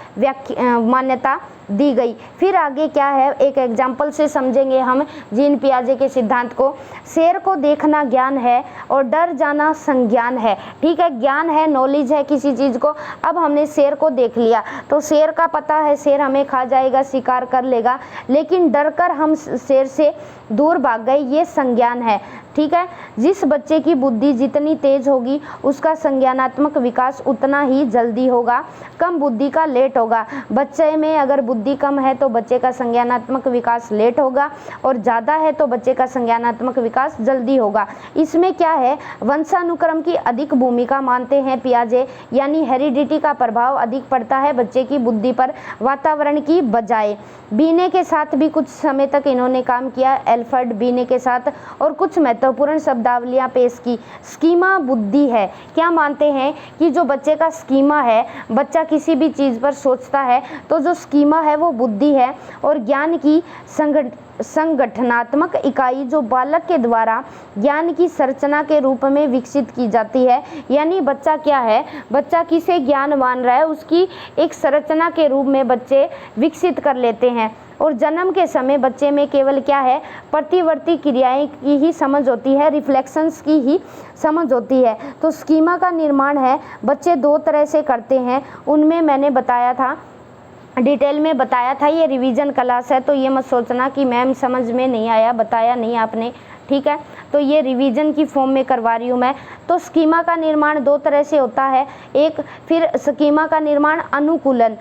मान्यता दी गई। फिर आगे क्या है, एक एग्जाम्पल से समझेंगे हम जीन पियाजे के सिद्धांत को। शेर को देखना ज्ञान है और डर जाना संज्ञान है, ठीक है। ज्ञान है, नॉलेज है किसी चीज़ को। अब हमने शेर को देख लिया तो शेर का पता है शेर हमें खा जाएगा, शिकार कर लेगा, लेकिन डर कर हम शेर से दूर भाग गए, ये संज्ञान है, ठीक है। जिस बच्चे की बुद्धि जितनी तेज होगी उसका संज्ञानात्मक विकास उतना ही जल्दी होगा। कम बुद्धि का लेट होगा। बच्चे में अगर बुद्धि कम है तो बच्चे का संज्ञानात्मक विकास लेट होगा, और ज़्यादा है तो बच्चे का संज्ञानात्मक विकास जल्दी होगा। इसमें क्या है, वंशानुक्रम की अधिक भूमिका मानते हैं पियाजे, यानी हेरिडिटी का प्रभाव अधिक पड़ता है बच्चे की बुद्धि पर वातावरण की बजाय। बीने के साथ भी कुछ समय तक इन्होंने काम किया, एल्फ्रेड बीने के साथ, और कुछ महत्वपूर्ण शब्दावलियां पेश की। स्कीमा बुद्धि है। क्या मानते हैं कि जो बच्चे का स्कीमा है, बच्चा किसी भी चीज़ पर सोचता है तो जो स्कीमा है वो बुद्धि है। और ज्ञान की संगठनात्मक इकाई जो बालक के द्वारा ज्ञान की संरचना के रूप में विकसित की जाती है। यानी बच्चा क्या है, बच्चा किसे ज्ञान मान रहा है उसकी एक संरचना के रूप में बच्चे विकसित कर लेते हैं। और जन्म के समय बच्चे में केवल क्या है, प्रतिवर्ती क्रियाएं की ही समझ होती है, रिफ्लेक्शंस की ही समझ होती है। तो स्कीमा का निर्माण है बच्चे दो तरह से करते हैं, उनमें मैंने बताया था, डिटेल में बताया था। ये रिवीजन क्लास है तो ये मत सोचना कि मैम समझ में नहीं आया, बताया नहीं आपने, ठीक है। तो ये रिवीजन की फॉर्म में करवा रही हूँ मैं। तो स्कीमा का निर्माण दो तरह से होता है। एक, फिर स्कीमा का निर्माण अनुकूलन।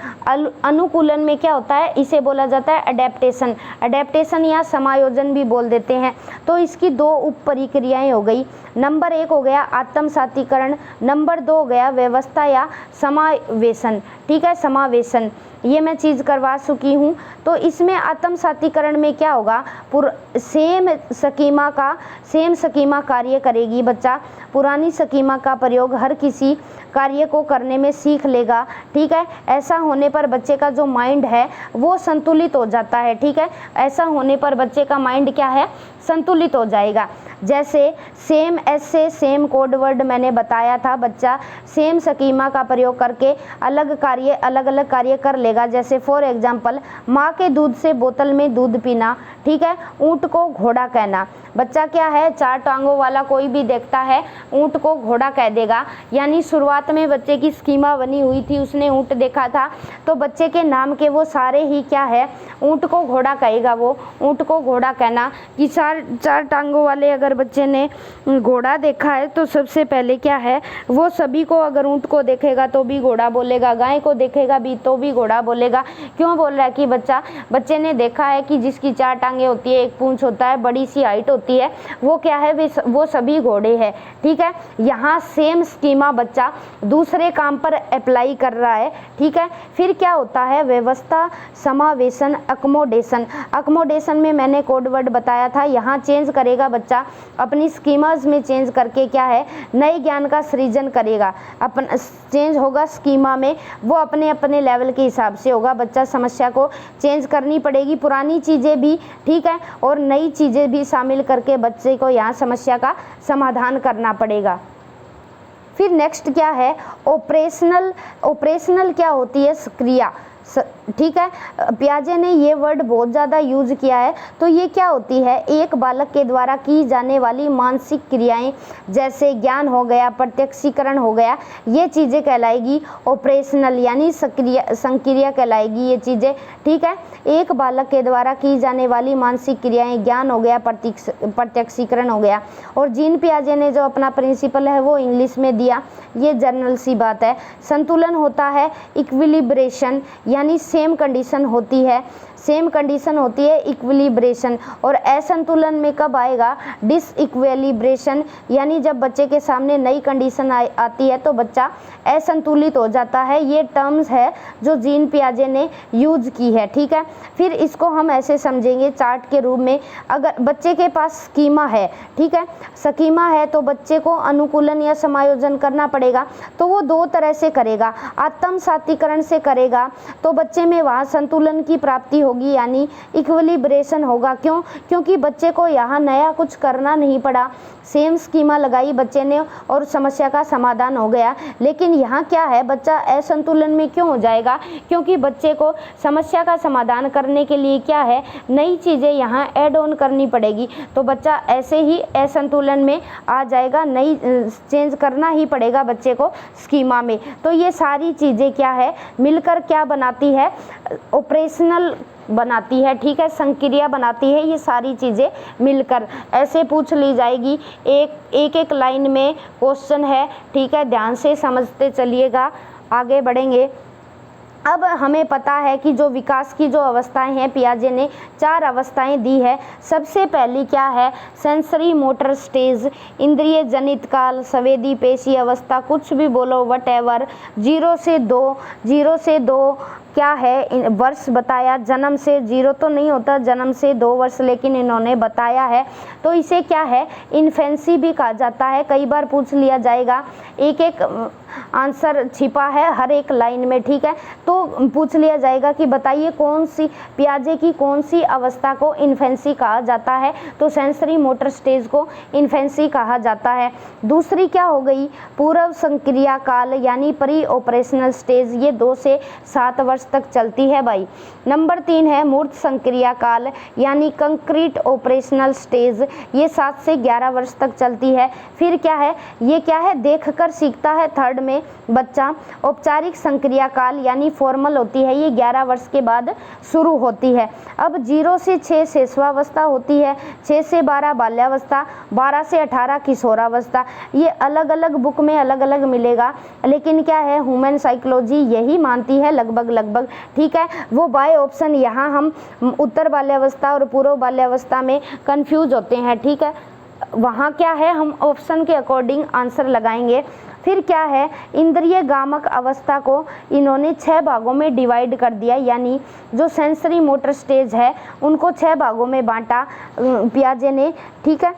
अनुकूलन में क्या होता है, इसे बोला जाता है अडेप्टेशन। अडेप्टेशन या समायोजन भी बोल देते हैं। तो इसकी दो उप प्रक्रियाएं हो गई। नंबर 1 हो गया आत्मसातीकरण, नंबर 2 हो गया व्यवस्था या समावेशन, ठीक है, समावेशन। ये मैं चीज़ करवा चुकी हूँ। तो इसमें आत्मसातीकरण में क्या होगा, सेम स्कीमा कार्य करेगी। बच्चा पुरानी स्कीमा का प्रयोग हर किसी कार्य को करने में सीख लेगा, ठीक है। ऐसा होने पर बच्चे का जो माइंड है वो संतुलित हो जाता है, ठीक है। ऐसा होने पर बच्चे का माइंड क्या है, संतुलित हो जाएगा। जैसे सेम ऐसे सेम कोड वर्ड मैंने बताया था, बच्चा सेम स्कीमा का प्रयोग करके अलग अलग कार्य कर लेगा। जैसे फॉर एग्जांपल, माँ के दूध से बोतल में दूध पीना, ठीक है। ऊँट को घोड़ा कहना। बच्चा क्या है, 4 टांगों वाला कोई भी देखता है ऊँट को घोड़ा कह देगा। यानी शुरुआत में बच्चे की स्कीमा बनी हुई थी, उसने ऊँट देखा था तो बच्चे के नाम के वो सारे ही क्या है, ऊँट को घोड़ा कहेगा। वो ऊँट को घोड़ा कहना कि 4 टांगों वाले अगर बच्चे ने घोड़ा देखा है तो सबसे पहले क्या है, वो सभी को, अगर ऊँट को देखेगा तो भी घोड़ा बोलेगा, गाय को देखेगा भी तो भी घोड़ा बोलेगा। क्यों बोल रहा है कि बच्चे ने देखा है कि जिसकी 4 टांगे होती है, एक पूंछ होता है, बड़ी सी हाइट होती है, वो क्या है, वो सभी घोड़े हैं, ठीक है। यहाँ सेम स्कीमा बच्चा दूसरे काम पर अप्लाई कर रहा है, ठीक है। फिर क्या होता है, व्यवस्था, समावेशन, अकोमोडेशन। अकोमोडेशन में मैंने कोड वर्ड बताया था, यहाँ चेंज करेगा बच्चा, अपनी स्कीमाज में चेंज करके क्या है, नए ज्ञान का सृजन करेगा। अपना चेंज होगा स्कीमा में, वो अपने अपने लेवल के हिसाब से होगा। बच्चा समस्या को चेंज करनी पड़ेगी, पुरानी चीज़ें भी, ठीक है, और नई चीज़ें भी शामिल करके बच्चे को यहाँ समस्या का समाधान करना पड़ेगा। फिर नेक्स्ट क्या है, ऑपरेशनल क्या होती है, क्रिया, ठीक है। पियाजे ने ये वर्ड बहुत ज़्यादा यूज किया है। तो ये क्या होती है, एक बालक के द्वारा की जाने वाली मानसिक क्रियाएं, जैसे ज्ञान हो गया, प्रत्यक्षीकरण हो गया, ये चीज़ें कहलाएगी ऑपरेशनल, यानी संक्रिया कहलाएगी ये चीज़ें, ठीक है। एक बालक के द्वारा की जाने वाली मानसिक क्रियाएं, ज्ञान हो गया, प्रत्यक्षीकरण हो गया। और जीन पियाजे ने जो अपना प्रिंसिपल है वो इंग्लिश में दिया, ये जर्नल सी बात है। संतुलन होता है, इक्विलिब्रेशन, यानी सेम कंडीशन होती है। सेम कंडीशन होती है इक्विलिब्रेशन। और असंतुलन में कब आएगा? डिसइक्विलिब्रेशन, यानी जब बच्चे के सामने नई कंडीशन आती है तो बच्चा असंतुलित हो जाता है। ये टर्म्स है जो जीन पियाजे ने यूज की है, ठीक है। फिर इसको हम ऐसे समझेंगे चार्ट के रूप में, अगर बच्चे के पास स्कीमा है, ठीक है, स्कीमा है तो बच्चे को अनुकूलन या समायोजन करना पड़ेगा। तो वो दो तरह से करेगा, आत्म सातीकरण से करेगा तो बच्चे में वहाँ संतुलन की प्राप्ति होगी, यानी इक्विलिब्रेशन होगा। क्यों? क्योंकि बच्चे को यहाँ नया कुछ करना नहीं पड़ा, सेम स्कीमा लगाई बच्चे ने और समस्या का समाधान हो गया। लेकिन यहाँ क्या है, बच्चा असंतुलन में क्यों हो जाएगा? क्योंकि बच्चे को समस्या का समाधान करने के लिए क्या है, नई चीज़ें यहाँ ऐड ऑन करनी पड़ेगी। तो बच्चा ऐसे ही असंतुलन में आ जाएगा, नई चेंज करना ही पड़ेगा बच्चे को स्कीमा में। तो ये सारी चीज़ें क्या है, मिलकर क्या बनाती है, ऑपरेशनल बनाती है, ठीक है, संक्रिया बनाती है। ये सारी चीज़ें मिलकर ऐसे पूछ ली जाएगी, एक लाइन में क्वेश्चन है, ठीक है, ध्यान से समझते चलिएगा, आगे बढ़ेंगे। अब हमें पता है कि जो विकास की जो अवस्थाएं हैं, पियाजे ने 4 अवस्थाएं दी है। सबसे पहली क्या है, सेंसरी मोटर स्टेज, इंद्रिय जनित काल, संवेदी पेशी अवस्था, कुछ भी बोलो, वट एवर। 0 से 2 क्या है, वर्ष बताया। जन्म से 0 तो नहीं होता, जन्म से 2 वर्ष, लेकिन इन्होंने बताया है। तो इसे क्या है, इन्फेंसी भी कहा जाता है। कई बार पूछ लिया जाएगा, एक आंसर छिपा है हर एक लाइन में, ठीक है। तो पूछ लिया जाएगा कि बताइए कौन सी पियाजे की कौन सी अवस्था को इन्फेंसी कहा जाता है। तो सेंसरी मोटर स्टेज को इन्फेंसी कहा जाता है। दूसरी क्या हो गई, पूर्व संक्रिया काल, यानी प्री ऑपरेशनल स्टेज। ये 2 से 7 वर्ष तक चलती है भाई। नंबर 3 है मूर्त संक्रिया काल, यानी कंक्रीट ऑपरेशनल स्टेज। ये 7 से 11 वर्ष तक चलती है। फिर क्या है, ये क्या है, देखकर सीखता है, थर्ड में बच्चा। औपचारिक संक्रिया काल, यानी फॉर्मल होती है, ये 11 वर्ष के बाद शुरू होती है। अब 0 से 6 शिशुआवस्था होती है, 6 से 12 बाल्यावस्था, 12 से 18 किशोरावस्था। ये अलग अलग बुक में अलग अलग मिलेगा, लेकिन क्या है, ह्यूमन साइकोलॉजी यही मानती है लगभग, ठीक है। वो बाय ऑप्शन यहाँ हम उत्तर बाल्यावस्था और पूर्व बाल्यावस्था में कंफ्यूज होते हैं, ठीक है। वहाँ क्या है, हम ऑप्शन के अकॉर्डिंग आंसर लगाएंगे। फिर क्या है, इंद्रिय गामक अवस्था को इन्होंने 6 भागों में डिवाइड कर दिया, यानी जो सेंसरी मोटर स्टेज है उनको 6 भागों में बांटा पियाजे ने, ठीक है।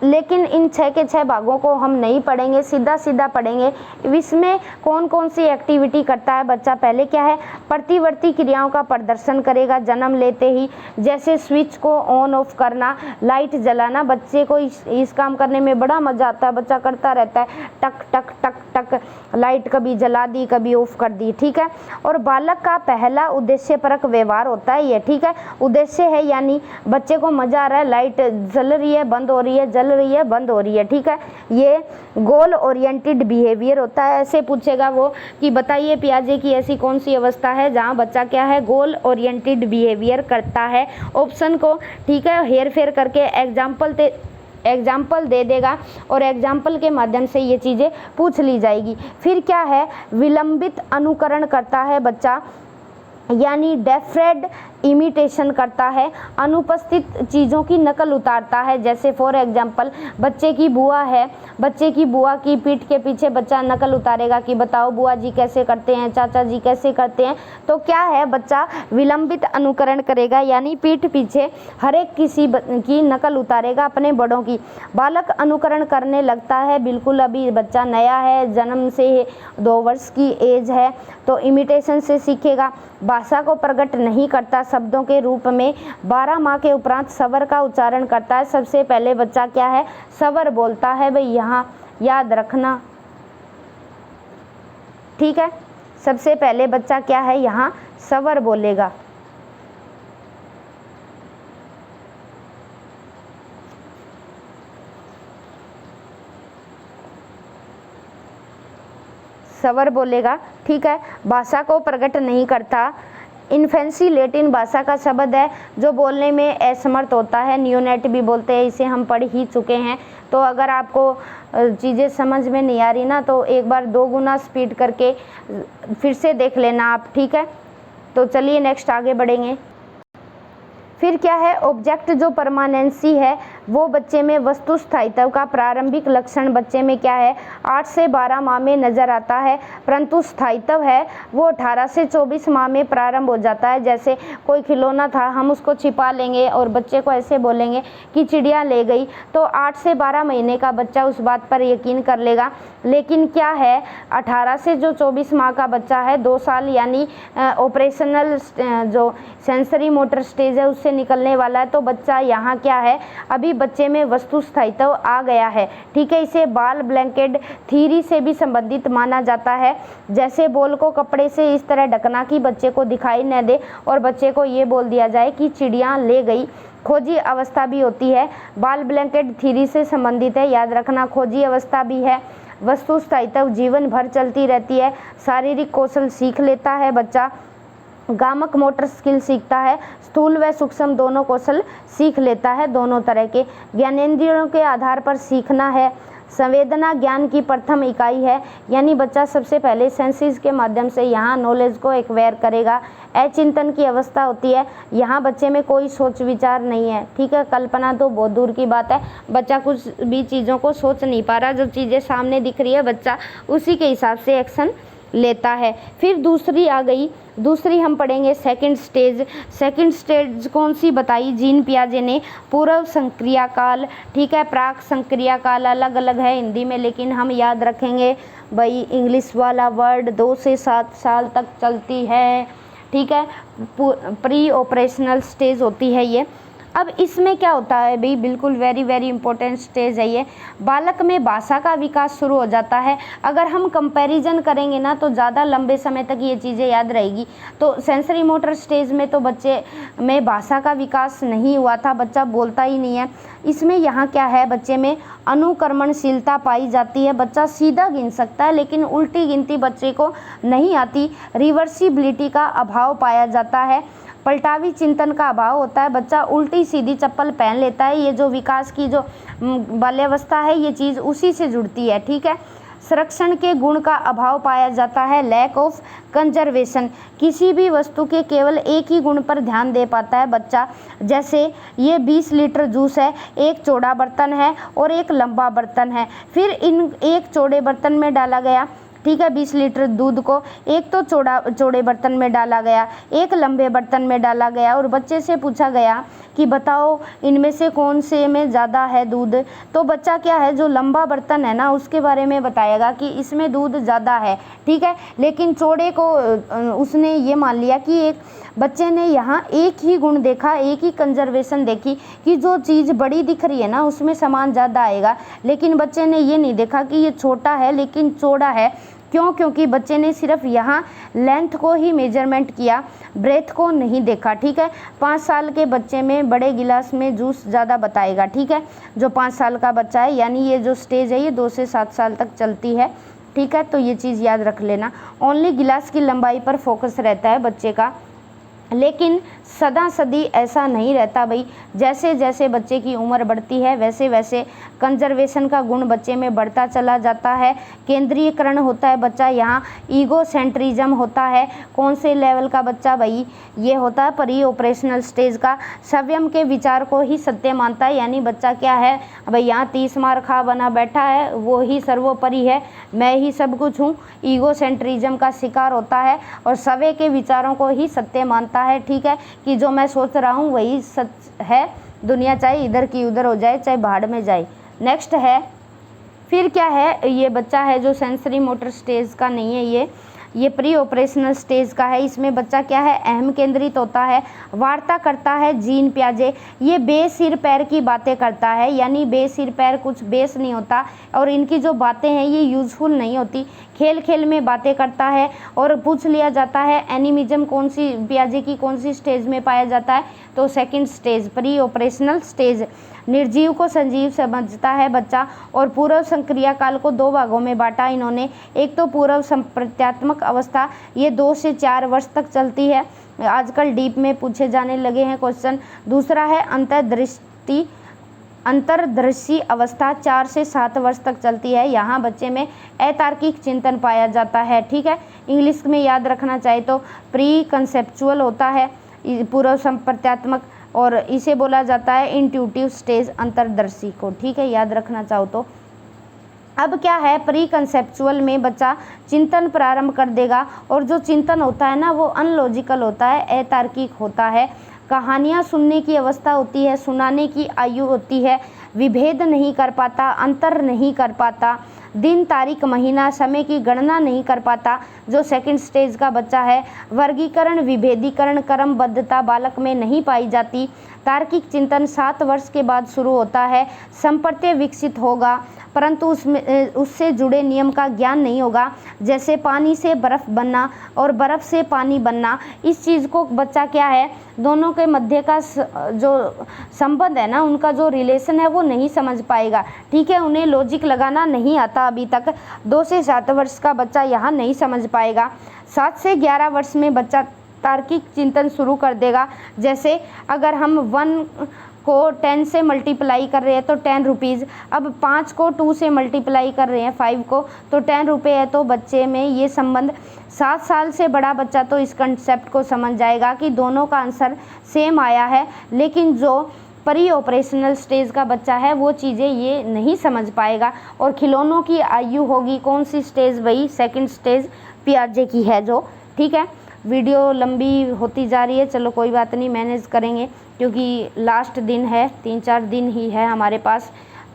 लेकिन इन 6 के 6 भागों को हम नहीं पढ़ेंगे, सीधा पढ़ेंगे। इसमें कौन कौन सी एक्टिविटी करता है बच्चा, पहले क्या है, प्रतिवर्ती क्रियाओं का प्रदर्शन करेगा जन्म लेते ही, जैसे स्विच को ऑन ऑफ करना, लाइट जलाना। बच्चे को इस काम करने में बड़ा मजा आता है, बच्चा करता रहता है, टक टक टक टक, लाइट कभी जला दी कभी ऑफ कर दी, ठीक है। और बालक का पहला उद्देश्यपरक व्यवहार होता है ये, ठीक है। उद्देश्य है, यानी बच्चे को मजा आ रहा है, लाइट जल रही है, बंद हो रही है, जल रही है, बंद हो रही है, ठीक है। ये गोल ओरिएंटेड बिहेवियर होता है। ऐसे पूछेगा वो कि बताइए पियाजे की ऐसी कौन सी अवस्था है जहाँ बच्चा क्या है, गोल ओरिएंटेड बिहेवियर करता है। ऑप्शन को, ठीक है, हेर फेर करके एग्जाम्पल दे देगा और एग्जाम्पल के माध्यम से ये चीज़ें पूछ ली जाएगी। फिर क्या है, विलंबित अनुकरण करता है बच्चा, यानी डेफरेड इमिटेशन करता है, अनुपस्थित चीज़ों की नकल उतारता है। जैसे फॉर एग्जांपल, बच्चे की बुआ है, बच्चे की बुआ की पीठ के पीछे बच्चा नकल उतारेगा कि बताओ बुआ जी कैसे करते हैं, चाचा जी कैसे करते हैं। तो क्या है, बच्चा विलंबित अनुकरण करेगा, यानी पीठ पीछे हर एक किसी की नकल उतारेगा अपने बड़ों की। बालक अनुकरण करने लगता है, बिल्कुल अभी बच्चा नया है, जन्म से 2 वर्ष की एज है, तो इमिटेशन से सीखेगा। भाषा को प्रकट नहीं करता शब्दों के रूप में, 12 माह के उपरांत स्वर का उच्चारण करता है। सबसे पहले बच्चा क्या है, स्वर बोलता है भाई, यहाँ याद रखना, ठीक है। सबसे पहले बच्चा क्या है, यहाँ स्वर बोलेगा। स्वर बोलेगा, ठीक है। भाषा को प्रकट नहीं करता। इन्फेंसी लैटिन भाषा का शब्द है जो बोलने में असमर्थ होता है, नियोनेट भी बोलते हैं, इसे हम पढ़ ही चुके हैं। तो अगर आपको चीज़ें समझ में नहीं आ रही ना, तो एक बार 2 गुना स्पीड करके फिर से देख लेना आप, ठीक है। तो चलिए नेक्स्ट आगे बढ़ेंगे। फिर क्या है, ऑब्जेक्ट जो परमानेंसी है वो बच्चे में वस्तु स्थायित्व का प्रारंभिक लक्षण बच्चे में क्या है 8 से 12 माह में नज़र आता है, परंतु स्थायित्व है वो 18 से 24 माह में प्रारंभ हो जाता है। जैसे कोई खिलौना था, हम उसको छिपा लेंगे और बच्चे को ऐसे बोलेंगे कि चिड़िया ले गई, तो 8 से 12 महीने का बच्चा उस बात पर यकीन कर लेगा। लेकिन क्या है 18 से जो 24 माह का बच्चा है 2 साल यानी ऑपरेशनल जो सेंसरी मोटर स्टेज है उससे निकलने वाला है, तो बच्चा यहाँ क्या है अभी बच्चे में वस्तु स्थायित्व आ गया है। ठीक है, इसे बॉल ब्लैंकेट थ्योरी से भी संबंधित माना जाता है। जैसे बॉल को कपड़े से इस तरह ढकना कि बच्चे को दिखाई न दे और बच्चे को ये बोल दिया जाए कि चिड़िया ले गई, खोजी अवस्था भी होती है। बॉल ब्लैंकेट थ्योरी से संबंधित है, याद रखना। खोजी अवस्था भी है। वस्तु स्थायित्व जीवन भर चलती रहती है। शारीरिक कौशल सीख लेता है बच्चा, गामक मोटर स्किल सीखता है, स्थूल व सूक्ष्म दोनों कौशल सीख लेता है, दोनों तरह के। ज्ञानेंद्रियों के आधार पर सीखना है। संवेदना ज्ञान की प्रथम इकाई है, यानी बच्चा सबसे पहले सेंसेस के माध्यम से यहाँ नॉलेज को एक्वायर करेगा। अचिंतन की अवस्था होती है, यहाँ बच्चे में कोई सोच विचार नहीं है। ठीक है, कल्पना तो बहुत दूर की बात है, बच्चा कुछ भी चीज़ों को सोच नहीं पा रहा, जो चीज़ें सामने दिख रही है बच्चा उसी के हिसाब से एक्शन लेता है। फिर दूसरी आ गई, दूसरी हम पढ़ेंगे सेकंड स्टेज। सेकंड स्टेज कौन सी बताई जीन पियाजे ने, पूर्व संक्रिया काल। ठीक है, प्राक संक्रिया काल अलग अलग है हिंदी में, लेकिन हम याद रखेंगे भाई इंग्लिश वाला वर्ड 2 से 7 साल तक चलती है। ठीक है, प्री ऑपरेशनल स्टेज होती है ये। अब इसमें क्या होता है भाई, बिल्कुल वेरी इंपॉर्टेंट स्टेज है ये। बालक में भाषा का विकास शुरू हो जाता है। अगर हम कंपैरिजन करेंगे ना तो ज़्यादा लंबे समय तक ये चीज़ें याद रहेगी। तो सेंसरी मोटर स्टेज में तो बच्चे में भाषा का विकास नहीं हुआ था, बच्चा बोलता ही नहीं है। इसमें यहाँ क्या है, बच्चे में अनुकर्मणशीलता पाई जाती है। बच्चा सीधा गिन सकता है लेकिन उल्टी गिनती बच्चे को नहीं आती। रिवर्सिबिलिटी का अभाव पाया जाता है। पलटावी चिंतन का अभाव होता है, बच्चा उल्टी सीधी चप्पल पहन लेता है। ये जो विकास की जो बाल्यावस्था है ये चीज़ उसी से जुड़ती है। ठीक है, संरक्षण के गुण का अभाव पाया जाता है, लैक ऑफ कंजर्वेशन। किसी भी वस्तु के केवल एक ही गुण पर ध्यान दे पाता है बच्चा। जैसे ये 20 लीटर जूस है, एक चौड़ा बर्तन है और एक लंबा बर्तन है। फिर इन एक चौड़े बर्तन में डाला गया, ठीक है, 20 लीटर दूध को एक तो चौड़े बर्तन में डाला गया, एक लंबे बर्तन में डाला गया और बच्चे से पूछा गया कि बताओ इनमें से कौन से में ज़्यादा है दूध। तो बच्चा क्या है, जो लंबा बर्तन है ना उसके बारे में बताएगा कि इसमें दूध ज़्यादा है। ठीक है, लेकिन चौड़े को उसने ये मान लिया कि एक बच्चे ने यहाँ एक ही गुण देखा, एक ही कंजर्वेशन देखी कि जो चीज़ बड़ी दिख रही है ना उसमें सामान ज़्यादा आएगा। लेकिन बच्चे ने ये नहीं देखा कि ये छोटा है लेकिन चौड़ा है। क्यों? क्योंकि बच्चे ने सिर्फ यहाँ लेंथ को ही मेजरमेंट किया, ब्रेथ को नहीं देखा। ठीक है, 5 साल के बच्चे में बड़े गिलास में जूस ज़्यादा बताएगा। ठीक है, जो 5 साल का बच्चा है, यानी ये जो स्टेज है ये 2 से 7 साल तक चलती है। ठीक है, तो ये चीज़ याद रख लेना। ओनली गिलास की लंबाई पर फोकस रहता है बच्चे का, लेकिन सदा सदी ऐसा नहीं रहता भाई। जैसे जैसे बच्चे की उम्र बढ़ती है वैसे वैसे कंजर्वेशन का गुण बच्चे में बढ़ता चला जाता है। केंद्रीयकरण होता है बच्चा, यहाँ ईगो सेंट्रिज्म होता है। कौन से लेवल का बच्चा भाई, ये होता है प्री ऑपरेशनल स्टेज का। स्वयं के विचार को ही सत्य मानता है, यानी बच्चा क्या है भाई, यहाँ 30 मार खा बना बैठा है, वो ही सर्वोपरि है, मैं ही सब कुछ हूँ। ईगो सेंट्रिज्म का शिकार होता है और स्वयं के विचारों को ही सत्य मानता है। ठीक है, कि जो मैं सोच रहा हूँ वही सच है, दुनिया चाहे इधर की उधर हो जाए, चाहे भाड़ में जाए। नेक्स्ट है, फिर क्या है, ये बच्चा है जो सेंसरी मोटर स्टेज का नहीं है, ये प्री ऑपरेशनल स्टेज का है। इसमें बच्चा क्या है, अहम केंद्रित होता है, वार्ता करता है। जीन पियाजे ये बे सिर पैर की बातें करता है, यानी बे सिर पैर कुछ बेस नहीं होता और इनकी जो बातें हैं ये यूजफुल नहीं होती। खेल खेल में बातें करता है और पूछ लिया जाता है एनिमिज्म कौन सी पियाजे की कौन सी स्टेज में पाया जाता है, तो second stage pre operational stage. निर्जीव को संजीव समझता है बच्चा और पूर्व संक्रिया काल को 2 भागों में बांटा इन्होंने। एक तो पूर्व संप्रत्यात्मक अवस्था, ये 2 से 4 वर्ष तक चलती है, आजकल डीप में पूछे जाने लगे हैं क्वेश्चन। दूसरा है अंतर्दृष्टि अवस्था, 4 से 7 वर्ष तक चलती है। यहाँ बच्चे में अतार्किक चिंतन पाया जाता है। ठीक है, इंग्लिश में याद रखना चाहे तो प्री कंसेप्चुअल होता है पूर्व संप्रत्यात्मक। और इसे बोला जाता है इंट्यूटिव स्टेज, अंतर्दर्शी को, ठीक है, याद रखना चाहो तो। अब क्या है, प्री कंसेप्चुअल में बच्चा चिंतन प्रारंभ कर देगा, और जो चिंतन होता है ना वो अनलॉजिकल होता है, अतार्किक होता है। कहानियाँ सुनने की अवस्था होती है, सुनाने की आयु होती है, विभेद नहीं कर पाता, अंतर नहीं कर पाता, दिन तारीख महीना समय की गणना नहीं कर पाता जो सेकंड स्टेज का बच्चा है। वर्गीकरण विभेदीकरण क्रमबद्धता बालक में नहीं पाई जाती। तार्किक चिंतन 7 वर्ष के बाद शुरू होता है। संप्रत्यय विकसित होगा परंतु उससे जुड़े नियम का ज्ञान नहीं होगा, जैसे पानी से बर्फ़ बनना और बर्फ़ से पानी बनना। इस चीज़ को बच्चा क्या है, दोनों के मध्य का जो संबंध है ना, उनका जो रिलेशन है वो नहीं समझ पाएगा, ठीक है। उन्हें लॉजिक लगाना नहीं आता अभी तक। 2 से 7 वर्ष का बच्चा यहाँ नहीं समझ पाएगा। 7 से 11 वर्ष में बच्चा तार्किक चिंतन शुरू कर देगा। जैसे अगर हम 1 को 10 से मल्टीप्लाई कर रहे हैं तो 10 रुपीज़, अब 5 को 2 से मल्टीप्लाई कर रहे हैं 5 को तो 10 रुपये है। तो बच्चे में ये संबंध, 7 साल से बड़ा बच्चा तो इस कंसेप्ट को समझ जाएगा कि दोनों का आंसर सेम आया है, लेकिन जो प्री ऑपरेशनल स्टेज का बच्चा है वो चीज़ें ये नहीं समझ पाएगा। और खिलौनों की आयु होगी कौन सी स्टेज, वही सेकंड स्टेज पियाजे की है जो, ठीक है। वीडियो लंबी होती जा रही है, चलो कोई बात नहीं, मैनेज करेंगे क्योंकि लास्ट दिन है, 3-4 दिन ही है हमारे पास।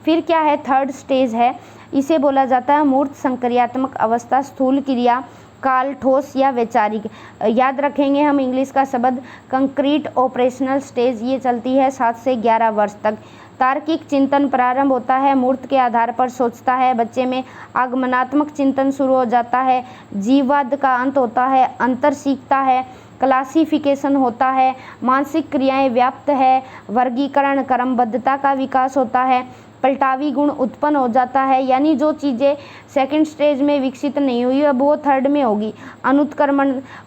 फिर क्या है, थर्ड स्टेज है, इसे बोला जाता है मूर्त संक्रियात्मक अवस्था, स्थूल क्रिया काल, ठोस या वैचारिक। याद रखेंगे हम इंग्लिश का शब्द कंक्रीट ऑपरेशनल स्टेज, ये चलती है 7 से 11 वर्ष तक। तार्किक चिंतन प्रारंभ होता है, मूर्त के आधार पर सोचता है, बच्चे में आगमनात्मक चिंतन शुरू हो जाता है, जीववाद का अंत होता है, अंतर सीखता है, क्लासिफिकेशन होता है, मानसिक क्रियाएं व्याप्त है, वर्गीकरण क्रमबद्धता का विकास होता है, पलटावी गुण उत्पन्न हो जाता है, यानी जो चीज़ें सेकंड स्टेज में विकसित नहीं हुई अब वो थर्ड में होगी।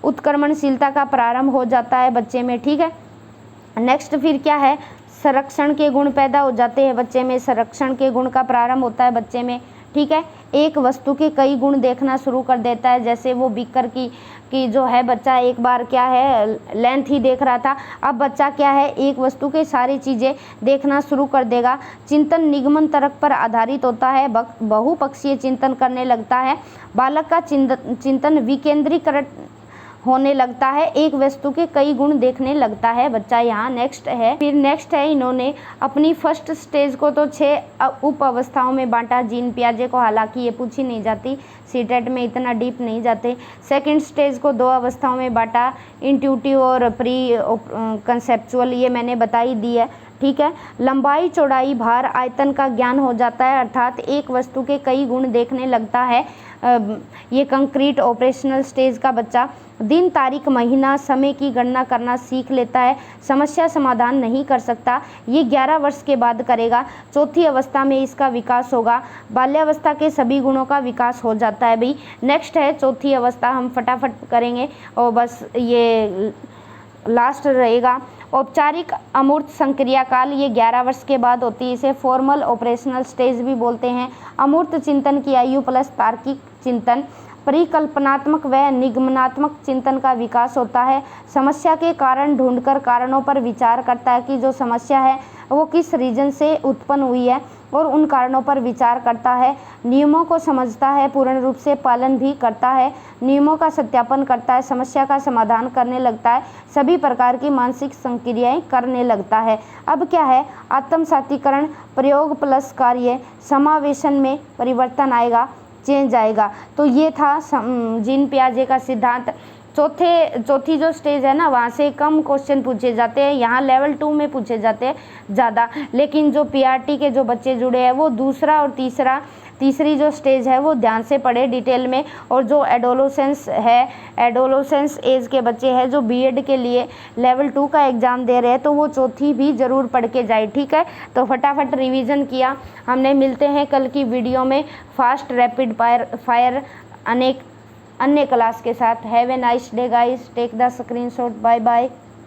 उत्क्रमणशीलता का प्रारंभ हो जाता है बच्चे में, ठीक है। नेक्स्ट फिर क्या है, संरक्षण के गुण पैदा हो जाते हैं बच्चे में, संरक्षण के गुण का प्रारंभ होता है बच्चे में, ठीक है। एक वस्तु के कई गुण देखना शुरू कर देता है, जैसे वो बीकर की जो है बच्चा एक बार क्या है लेंथ ही देख रहा था, अब बच्चा क्या है एक वस्तु के सारी चीज़ें देखना शुरू कर देगा। चिंतन निगमन तर्क पर आधारित होता है, बहुपक्षीय चिंतन करने लगता है, बालक का चिंतन विकेंद्रीकृत होने लगता है, एक वस्तु के कई गुण देखने लगता है बच्चा यहाँ। नेक्स्ट है इन्होंने अपनी फर्स्ट स्टेज को तो 6 उप अवस्थाओं में बांटा जीन पियाजे को, हालांकि ये पूछी नहीं जाती, सीटेट में इतना डीप नहीं जाते। सेकंड स्टेज को 2 अवस्थाओं में बांटा, इंट्यूटिव और प्री कंसेप्चुअल, ये मैंने बताई दी है, ठीक है। लंबाई चौड़ाई भार आयतन का ज्ञान हो जाता है, अर्थात एक वस्तु के कई गुण देखने लगता है ये कंक्रीट ऑपरेशनल स्टेज का बच्चा। दिन तारीख महीना समय की गणना करना सीख लेता है, समस्या समाधान नहीं कर सकता, ये 11 वर्ष के बाद करेगा। चौथी अवस्था में इसका विकास होगा, बाल्यावस्था के सभी गुणों का विकास हो जाता है भाई। नेक्स्ट है चौथी अवस्था, हम फटाफट करेंगे और बस ये लास्ट रहेगा। औपचारिक अमूर्त संक्रिया काल, ये 11 वर्ष के बाद होती है, इसे फॉर्मल ऑपरेशनल स्टेज भी बोलते हैं। अमूर्त चिंतन की आयु प्लस तार्किक चिंतन, परिकल्पनात्मक व निगमनात्मक चिंतन का विकास होता है। समस्या के कारण ढूंढकर कारणों पर विचार करता है कि जो समस्या है वो किस रीजन से उत्पन्न हुई है और उन कारणों पर विचार करता है। नियमों को समझता है, पूर्ण रूप से पालन भी करता है, नियमों का सत्यापन करता है, समस्या का समाधान करने लगता है, सभी प्रकार की मानसिक संक्रियाएं करने लगता है। अब क्या है, आत्मसातीकरण, प्रयोग प्लस कार्य समावेशन में परिवर्तन आएगा, चेंज आएगा। तो ये था जीन पियाजे का सिद्धांत। चौथी जो स्टेज है ना, वहाँ से कम क्वेश्चन पूछे जाते हैं, यहाँ लेवल 2 में पूछे जाते हैं ज़्यादा, लेकिन जो पीआरटी के जो बच्चे जुड़े हैं वो दूसरा और तीसरी जो स्टेज है वो ध्यान से पढ़े डिटेल में। और जो एडोलोसेंस है, एडोलोसेंस एज के बच्चे हैं जो बीएड के लिए लेवल 2 का एग्ज़ाम दे रहे हैं, तो वो चौथी भी ज़रूर पढ़ के जाए, ठीक है। तो फटाफट रिवीजन किया हमने, मिलते हैं कल की वीडियो में फास्ट रैपिड फायर अनेक अन्य क्लास के साथ। Have a nice day guys, take the screenshot, bye bye.